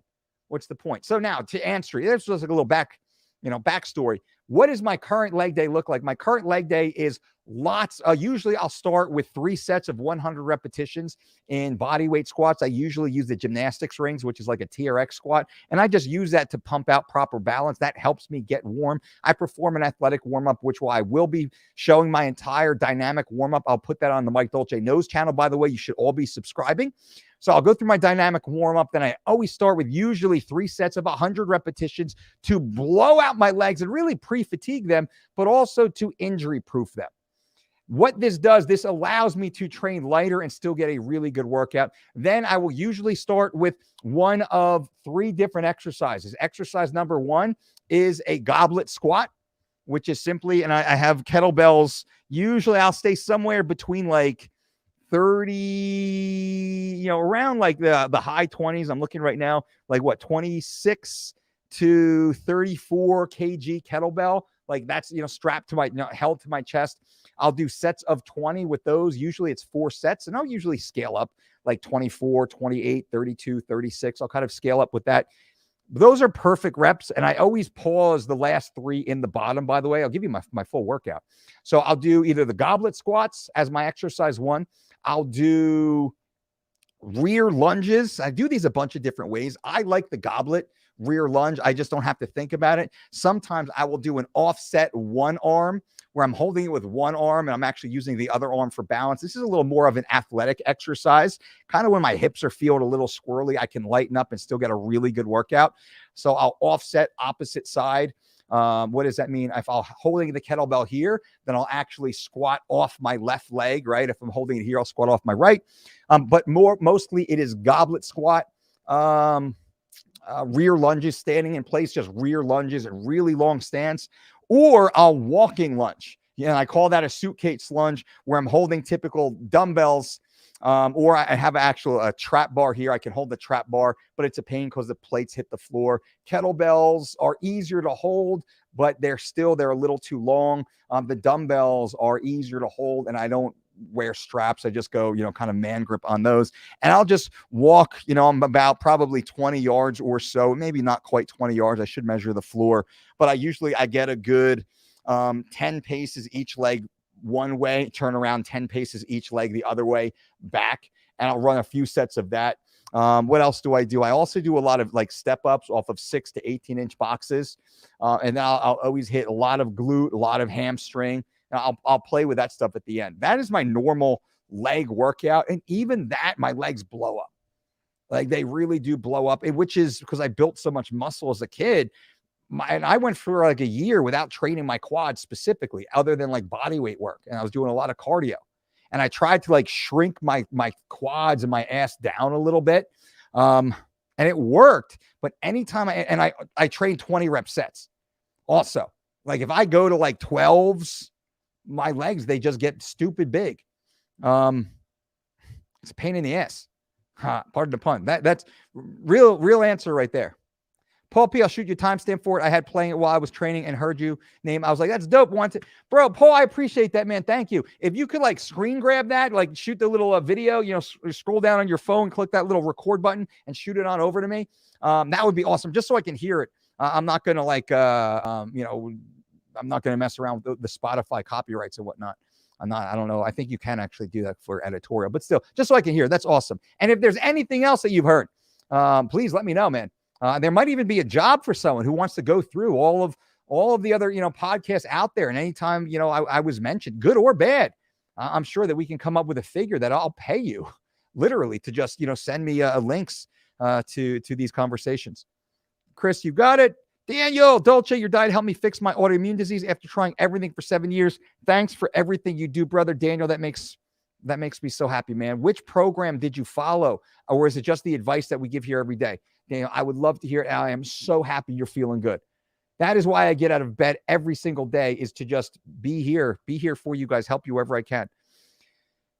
Speaker 1: What's the point? So now to answer you, this was a little backstory. What does my current leg day look like? My current leg day is Usually I'll start with 3 sets of 100 repetitions in body weight squats. I usually use the gymnastics rings, which is like a TRX squat. And I just use that to pump out proper balance. That helps me get warm. I perform an athletic warm-up, which I will be showing my entire dynamic warm-up. I'll put that on the Mike Dolce Knows channel. By the way, you should all be subscribing. So I'll go through my dynamic warm-up. Then I always start with usually 3 sets of 100 repetitions to blow out my legs and really pre-fatigue them, but also to injury-proof them. What this does, this allows me to train lighter and still get a really good workout. Then I will usually start with one of 3 different exercises. Exercise number 1 is a goblet squat, which is simply, and I have kettlebells. Usually I'll stay somewhere between like 30, around like the high 20s. I'm looking right now, like 26 to 34 kg kettlebell. Like that's, strapped to my, held to my chest. I'll do sets of 20 with those. Usually it's 4 sets, and I'll usually scale up like 24, 28, 32, 36. I'll kind of scale up with that. Those are perfect reps, and I always pause the last 3 in the bottom, by the way. I'll give you my full workout. So I'll do either the goblet squats as my exercise 1. I'll do rear lunges. I do these a bunch of different ways. I like the goblet rear lunge. I just don't have to think about it. Sometimes I will do an offset one arm where I'm holding it with one arm and I'm actually using the other arm for balance. This is a little more of an athletic exercise. Kind of when my hips are feeling a little squirrely, I can lighten up and still get a really good workout. So I'll offset opposite side. What does that mean? If I'm holding the kettlebell here, then I'll actually squat off my left leg, right? If I'm holding it here, I'll squat off my right. But mostly it is goblet squat, rear lunges, standing in place, just rear lunges, and really long stance, or a walking lunge. I call that a suitcase lunge, where I'm holding typical dumbbells, or I have a trap bar here. I can hold the trap bar, but it's a pain because the plates hit the floor. Kettlebells are easier to hold, but they're a little too long. The dumbbells are easier to hold, and I don't wear straps. I just go, kind of man grip on those. And I'll just walk, I'm about probably 20 yards or so, maybe not quite 20 yards. I should measure the floor, but I get a good 10 paces each leg one way, turn around 10 paces each leg the other way back. And I'll run a few sets of that. What else do I do? I also do a lot of like step ups off of 6 to 18-inch boxes. And then I'll always hit a lot of glute, a lot of hamstring. I'll play with that stuff at the end. That is my normal leg workout. And even that, my legs blow up. Like they really do blow up, which is because I built so much muscle as a kid. And I went for like a year without training my quads specifically, other than like body weight work. And I was doing a lot of cardio. And I tried to like shrink my quads and my ass down a little bit. And it worked. But anytime I train 20 rep sets also. Like if I go to like 12s, my legs, they just get stupid big. It's a pain in the ass. Pardon the pun. That's real answer right there. Paul P, I'll shoot you a timestamp for it. I had playing it while I was training and heard you name. I was like, that's dope. Bro, Paul, I appreciate that, man. Thank you. If you could like screen grab that, like shoot the little video, scroll down on your phone, click that little record button and shoot it on over to me. That would be awesome. Just so I can hear it. I'm not going to I'm not going to mess around with the Spotify copyrights and whatnot. I don't know. I think you can actually do that for editorial, but still, just so I can hear. That's awesome. And if there's anything else that you've heard, please let me know, man. There might even be a job for someone who wants to go through all of the other, podcasts out there. And anytime, I was mentioned, good or bad, I'm sure that we can come up with a figure that I'll pay you literally to just, send me links to these conversations. Chris, you got it. Daniel Dolce, your diet helped me fix my autoimmune disease after trying everything for 7 years. Thanks for everything you do, brother. Daniel, that makes me so happy, man. Which program did you follow? Or is it just the advice that we give here every day? Daniel, I would love to hear it. I am so happy you're feeling good. That is why I get out of bed every single day, is to just be here for you guys, help you wherever I can.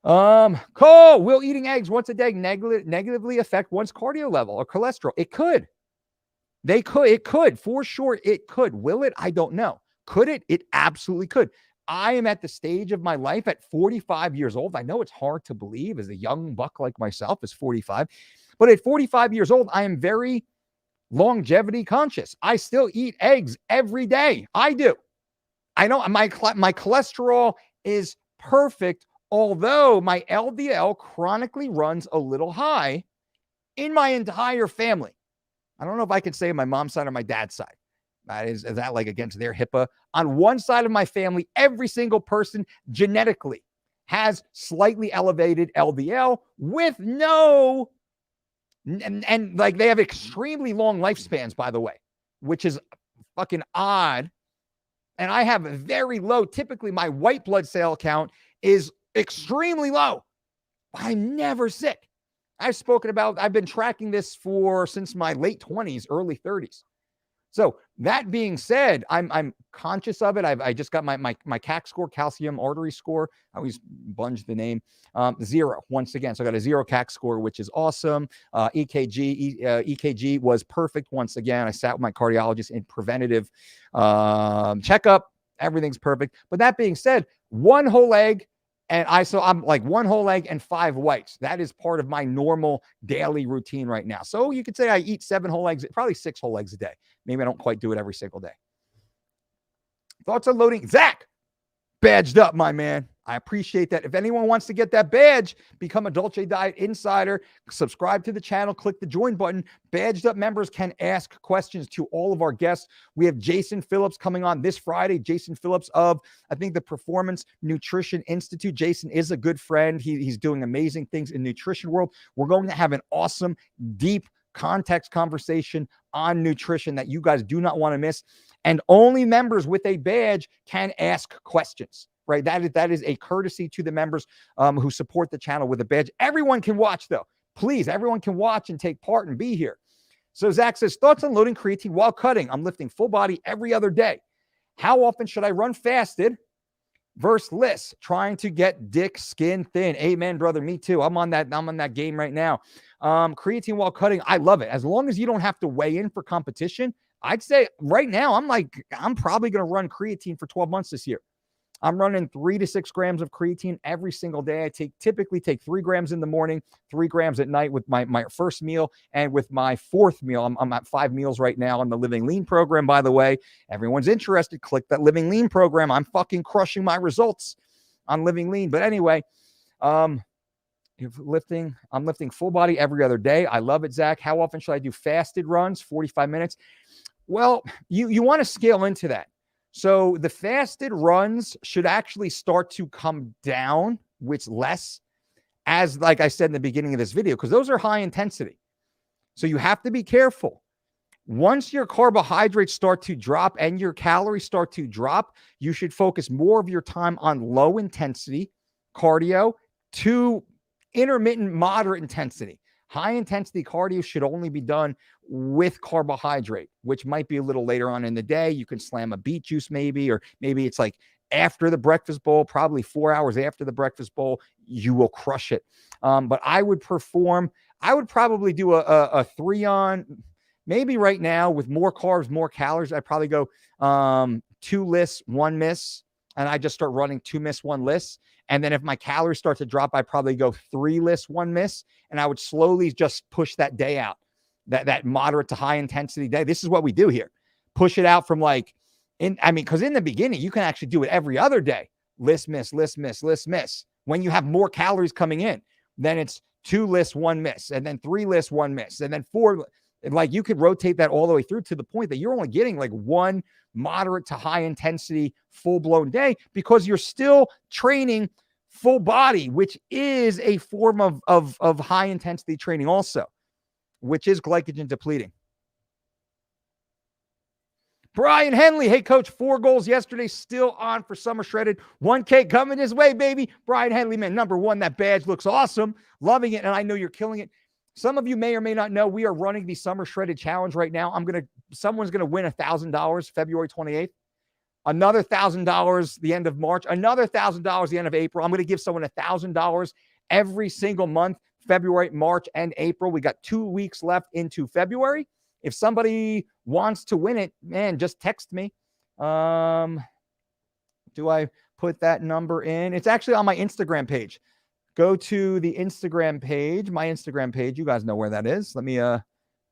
Speaker 1: Cole, will eating eggs once a day negatively affect one's cardio level or cholesterol? It could. It could, for sure. It could. Will it? I don't know. Could it? It absolutely could. I am at the stage of my life at 45 years old. I know it's hard to believe as a young buck like myself is 45, but at 45 years old, I am very longevity conscious. I still eat eggs every day. I do. I know my cholesterol is perfect, although my LDL chronically runs a little high in my entire family. I don't know if I can say my mom's side or my dad's side. Is that like against their HIPAA? On one side of my family, every single person genetically has slightly elevated LDL with no, and like they have extremely long lifespans, by the way, which is fucking odd. And I have a very low, typically my white blood cell count is extremely low. I'm never sick. I've been tracking this since my late 20s, early 30s. So that being said, I'm conscious of it. I just got my CAC score, calcium artery score. I always bunge the name. 0 once again. So I got a 0 CAC score, which is awesome. EKG was perfect once again. I sat with my cardiologist in preventative checkup. Everything's perfect. But that being said, one whole egg. And I'm like one whole egg and 5 whites. That is part of my normal daily routine right now. So you could say I eat 7 whole eggs, probably 6 whole eggs a day. Maybe I don't quite do it every single day. Thoughts on loading? Zach, badged up, my man. I appreciate that. If anyone wants to get that badge, become a Dolce Diet Insider, subscribe to the channel, click the join button. Badged up members can ask questions to all of our guests. We have Jason Phillips coming on this Friday. Jason Phillips of, I think, the Performance Nutrition Institute. Jason is a good friend. He's doing amazing things in the nutrition world. We're going to have an awesome, deep context conversation on nutrition that you guys do not want to miss. And only members with a badge can ask questions. Right. That is a courtesy to the members who support the channel with a badge. Everyone can watch, though. Please, everyone can watch and take part and be here. So Zach says, thoughts on loading creatine while cutting? I'm lifting full body every other day. How often should I run fasted versus list, trying to get dick skin thin? Amen, brother. Me too. I'm on that game right now. Creatine while cutting, I love it. As long as you don't have to weigh in for competition, I'd say right now, I'm probably going to run creatine for 12 months this year. I'm running 3 to 6 grams of creatine every single day. I typically take 3 grams in the morning, 3 grams at night with my first meal, and with my 4th meal. I'm at 5 meals right now on the Living Lean program, by the way. Everyone's interested, click that Living Lean program. I'm fucking crushing my results on Living Lean. But anyway, I'm lifting full body every other day. I love it, Zach. How often should I do fasted runs? 45 minutes. Well, you want to scale into that. So the fasted runs should actually start to come down, which less, as like I said in the beginning of this video, because those are high intensity. So you have to be careful. Once your carbohydrates start to drop and your calories start to drop, you should focus more of your time on low intensity cardio to intermittent moderate intensity. High intensity cardio should only be done with carbohydrate, which might be a little later on in the day. You can slam a beet juice maybe, or maybe it's like after the breakfast bowl, probably 4 hours after the breakfast bowl, you will crush it. But I would probably do a 3 on, maybe right now with more carbs, more calories. I'd probably go 2 lists, 1 miss, and I just start running 2 miss, 1 list. And then if my calories start to drop, I probably go 3 lists, 1 miss, and I would slowly just push that day out, that moderate to high intensity day. This is what we do here. Push it out from because in the beginning, you can actually do it every other day. List, miss, list, miss, list, miss. When you have more calories coming in, then it's 2 lists, 1 miss, and then 3 lists, 1 miss, and then 4. Like you could rotate that all the way through to the point that you're only getting like 1 moderate to high intensity full blown day, because you're still training full body, which is a form of high intensity training also, which is glycogen depleting. Brian Henley, hey coach, 4 goals yesterday, still on for summer shredded. 1K coming his way, baby. Brian Henley, man, number 1, that badge looks awesome. Loving it, and I know you're killing it. Some of you may or may not know we are running the Summer Shredded Challenge right now. Someone's going to win $1,000 February 28th. Another $1,000 the end of March. Another $1,000 the end of April. I'm going to give someone $1,000 every single month, February, March, and April. We got 2 weeks left into February. If somebody wants to win it, man, just text me. Do I put that number in? It's actually on my Instagram page. Go to the Instagram page, my Instagram page. You guys know where that is. Let me, I'll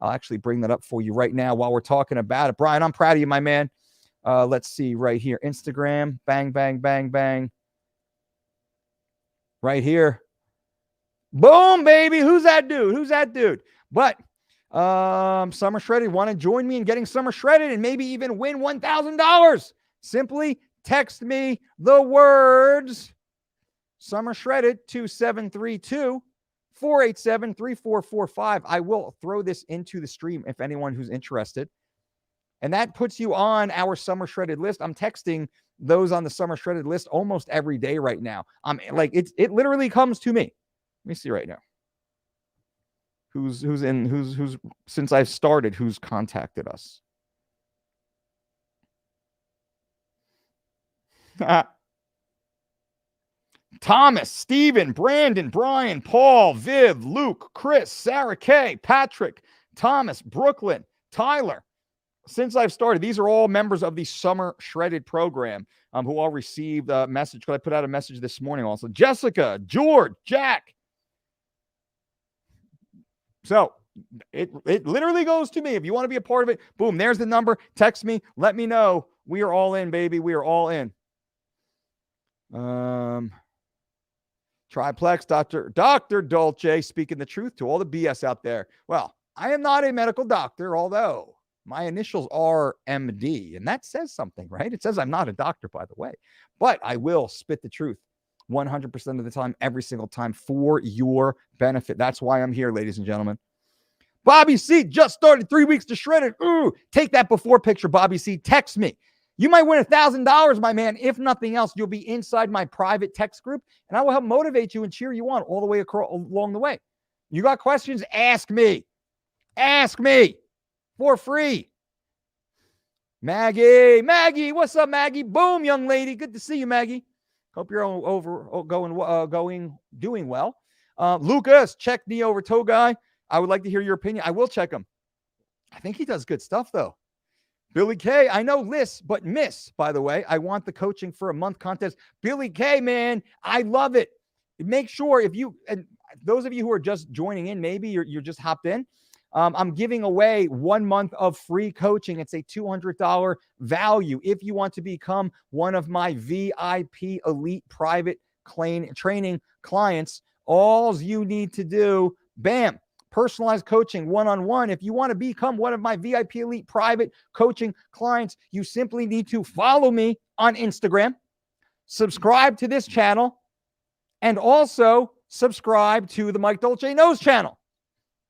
Speaker 1: actually bring that up for you right now while we're talking about it. Brian, I'm proud of you, my man. Let's see right here. Instagram, bang, bang, bang, bang. right here. Boom, baby. Who's that dude? But Summer Shredded, want to join me in getting Summer Shredded and maybe even win $1,000? Simply text me the words Summer Shredded to 732-487-3445. I will throw this into the stream if anyone who's interested. And that puts you on our Summer Shredded list. I'm texting those on the Summer Shredded list almost every day right now. It literally comes to me. Let me see right now. Who's since I've started, who's contacted us? Thomas, Steven, Brandon, Brian, Paul, Viv, Luke, Chris, Sarah K, Patrick, Thomas, Brooklyn, Tyler. Since I've started, these are all members of the Summer Shredded program who all received a message. Because I put out a message this morning also. Jessica, George, Jack. So it literally goes to me. If you want to be a part of it, boom, there's the number. Text me. Let me know. We are all in, baby. We are all in. Triplex, Dr. Dolce, speaking the truth to all the BS out there. Well, I am not a medical doctor, although my initials are MD, and that says something, right? It says I'm not a doctor, by the way, but I will spit the truth 100% of the time, every single time for your benefit. That's why I'm here, ladies and gentlemen. Bobby C just started 3 weeks to Shredded. Ooh, take that before picture, Bobby C. Text me. You might win $1,000, my man. If nothing else, you'll be inside my private text group, and I will help motivate you and cheer you on all the way along the way. You got questions? Ask me. Ask me for free. Maggie, what's up, Maggie? Boom, young lady. Good to see you, Maggie. Hope you're doing well. Lucas, check the over toe guy. I would like to hear your opinion. I will check him. I think he does good stuff, though. Billy K, I know list, but miss, by the way. I want the coaching for a month contest. Billy K, man, I love it. Make sure and those of you who are just joining in, maybe you're just hopped in. I'm giving away 1 month of free coaching. It's a $200 value. If you want to become one of my VIP elite private training clients, all you need to do, bam, personalized coaching one-on-one. If you want to become one of my VIP elite private coaching clients, you simply need to follow me on Instagram, subscribe to this channel, and also subscribe to the Mike Dolce Knows channel.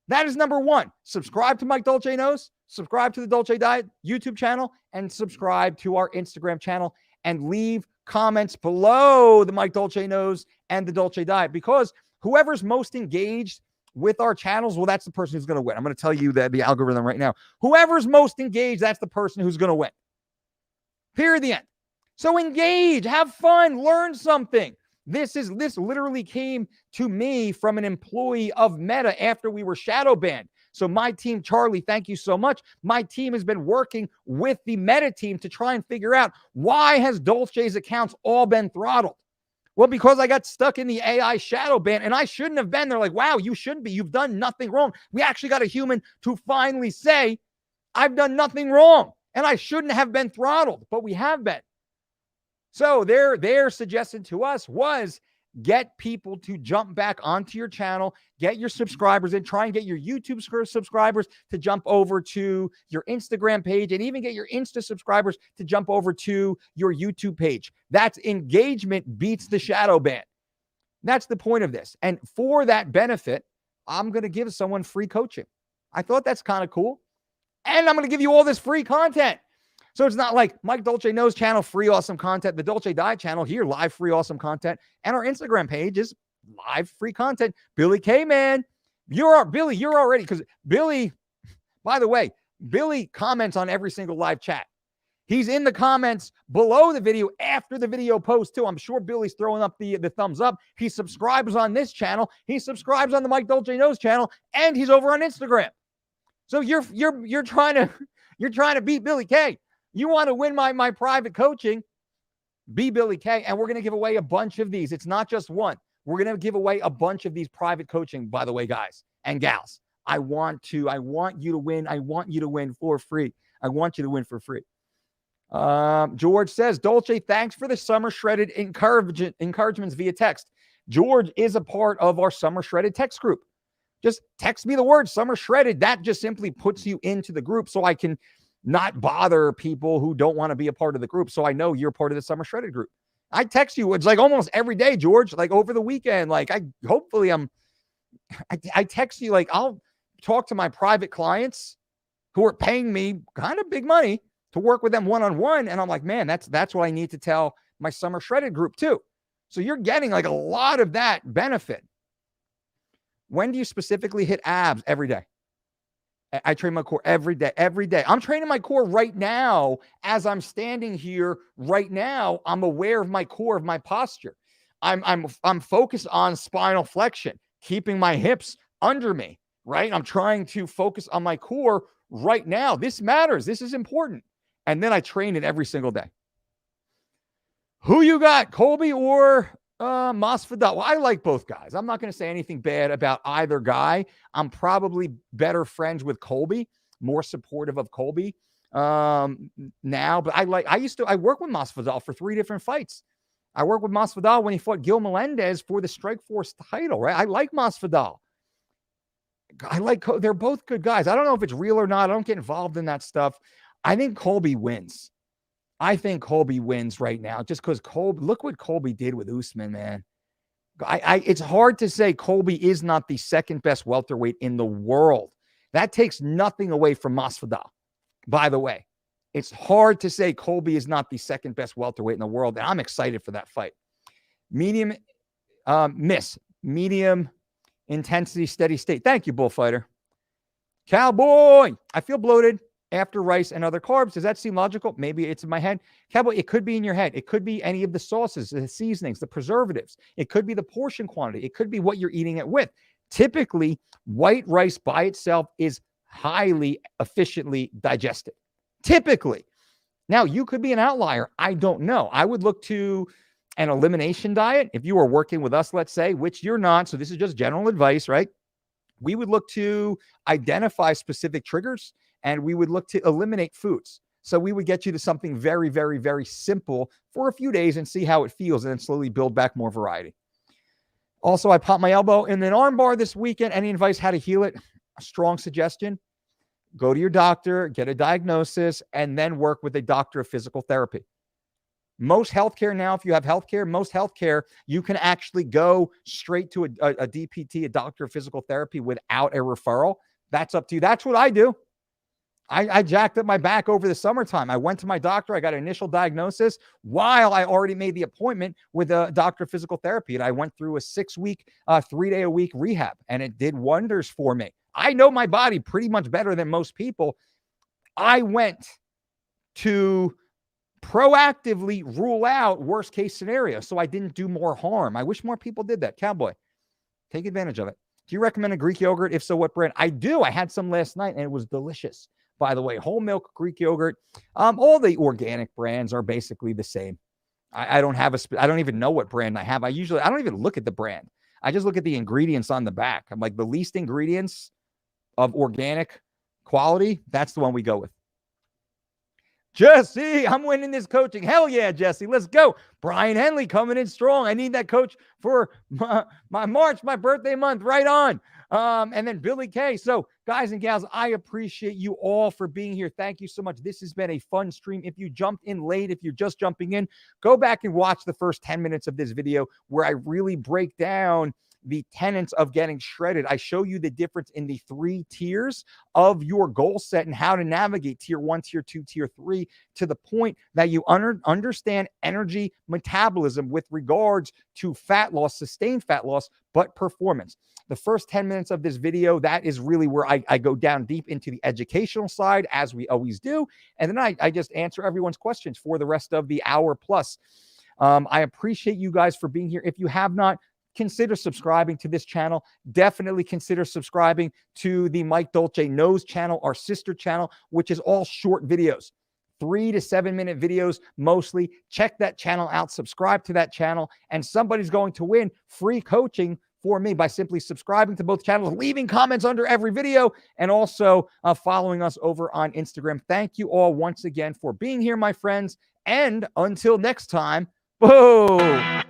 Speaker 1: That is number one. Subscribe to Mike Dolce Knows, subscribe to the Dolce Diet YouTube channel, and subscribe to our Instagram channel, and leave comments below the Mike Dolce Knows and the Dolce Diet, because whoever's most engaged with our channels, well, that's the person who's going to win. I'm going to tell you the algorithm right now. Whoever's most engaged, that's the person who's going to win. Period. The end. So engage, have fun, learn something. This literally came to me from an employee of Meta after we were shadow banned. So my team, Charlie, thank you so much. My team has been working with the Meta team to try and figure out, why has Dolce's accounts all been throttled? Well, because I got stuck in the AI shadow ban, and I shouldn't have been. They're like, wow, you shouldn't be. You've done nothing wrong. We actually got a human to finally say, I've done nothing wrong, and I shouldn't have been throttled, but we have been. So their suggestion to us was, get people to jump back onto your channel, get your subscribers in, try and get your YouTube subscribers to jump over to your Instagram page, and even get your Insta subscribers to jump over to your YouTube page. That's engagement beats the shadow ban. That's the point of this. And for that benefit, I'm going to give someone free coaching. I thought that's kind of cool. And I'm going to give you all this free content. So it's not like Mike Dolce Knows channel, free awesome content. The Dolce Diet channel here, live free awesome content. And our Instagram page is live free content. Billy K, man, you're already, because Billy, by the way, Billy comments on every single live chat. He's in the comments below the video after the video post too. I'm sure Billy's throwing up the thumbs up. He subscribes on this channel. He subscribes on the Mike Dolce Knows channel, and he's over on Instagram. So you're trying to beat Billy K. You want to win my private coaching, be Billy K, and we're going to give away a bunch of these. It's not just one. We're going to give away a bunch of these private coaching, by the way, guys and gals. I want you to win. I want you to win for free. I want you to win for free. George says, Dolce, thanks for the Summer Shredded encouragements via text. George is a part of our Summer Shredded text group. Just text me the word Summer Shredded. That just simply puts you into the group so I can not bother people who don't want to be a part of the group. So I know you're part of the Summer Shredded group. I text you. It's like almost every day, George, like over the weekend. Like I text you, like I'll talk to my private clients who are paying me kind of big money to work with them one-on-one. And I'm like, man, that's what I need to tell my Summer Shredded group too. So you're getting like a lot of that benefit. When do you specifically hit abs? Every day. I train my core every day. I'm training my core right now. As I'm standing here right now, I'm aware of my core, of my posture. I'm focused on spinal flexion, keeping my hips under me, right? I'm trying to focus on my core right now. This matters. This is important. And then I train it every single day. Who you got, Colby or Masvidal? Well, I like both guys. I'm not going to say anything bad about either guy. I'm probably better friends with Colby, more supportive of Colby now. But I work with Masvidal for 3 different fights. I worked with Masvidal when he fought Gil Melendez for the Strikeforce title, right? I like Masvidal. They're both good guys. I don't know if it's real or not. I don't get involved in that stuff. I think Colby wins. I think Colby wins right now just because look what Colby did with Usman, man. It's hard to say Colby is not the second best welterweight in the world. That takes nothing away from Masvidal, by the way. It's hard to say Colby is not the second best welterweight in the world, and I'm excited for that fight. Medium intensity, steady state. Thank you, Bullfighter. Cowboy, I feel bloated after rice and other carbs. Does that seem logical? Maybe it's in my head. Cowboy, it could be in your head. It could be any of the sauces, the seasonings, the preservatives. It could be the portion quantity. It could be what you're eating it with. Typically, white rice by itself is highly efficiently digested. Typically. Now, you could be an outlier. I don't know. I would look to an elimination diet. If you are working with us, let's say, which you're not, so this is just general advice, right? We would look to identify specific triggers, and we would look to eliminate foods. So we would get you to something very, very, very simple for a few days and see how it feels, and then slowly build back more variety. Also, I popped my elbow in an arm bar this weekend. Any advice how to heal it? A strong suggestion: go to your doctor, get a diagnosis, and then work with a doctor of physical therapy. Most healthcare now, if you have healthcare, most healthcare, you can actually go straight to a DPT, a doctor of physical therapy, without a referral. That's up to you. That's what I do. I jacked up my back over the summertime. I went to my doctor. I got an initial diagnosis while I already made the appointment with a doctor of physical therapy. And I went through a 6-week, 3-day-a-week rehab, and it did wonders for me. I know my body pretty much better than most people. I went to proactively rule out worst case scenario so I didn't do more harm. I wish more people did that. Cowboy, take advantage of it. Do you recommend a Greek yogurt? If so, what brand? I do. I had some last night and it was delicious. By the way, whole milk Greek yogurt. All the organic brands are basically the same. I don't even know what brand I have. I don't even look at the brand. I just look at the ingredients on the back. I'm like, the least ingredients of organic quality, that's the one we go with. Jesse, I'm winning this coaching. Hell yeah, Jesse. Let's go. Brian Henley coming in strong. I need that coach for my March, my birthday month. Right on. And then Billy K. So, guys and gals, I appreciate you all for being here. Thank you so much. This has been a fun stream. If you jumped in late, if you're just jumping in, go back and watch the first 10 minutes of this video where I really break down the tenets of getting shredded. I show you the difference in the 3 tiers of your goal set and how to navigate tier 1, tier 2, tier 3 to the point that you understand energy metabolism with regards to fat loss, sustained fat loss, but performance. The first 10 minutes of this video, that is really where I go down deep into the educational side, as we always do. And then I just answer everyone's questions for the rest of the hour plus. I appreciate you guys for being here. If you have not, consider subscribing to this channel. Definitely consider subscribing to the Mike Dolce Knows channel, our sister channel, which is all short videos, 3 to 7 minute videos mostly. Check that channel out, subscribe to that channel, and somebody's going to win free coaching for me by simply subscribing to both channels, leaving comments under every video, and also following us over on Instagram. Thank you all once again for being here, my friends. And until next time, boom.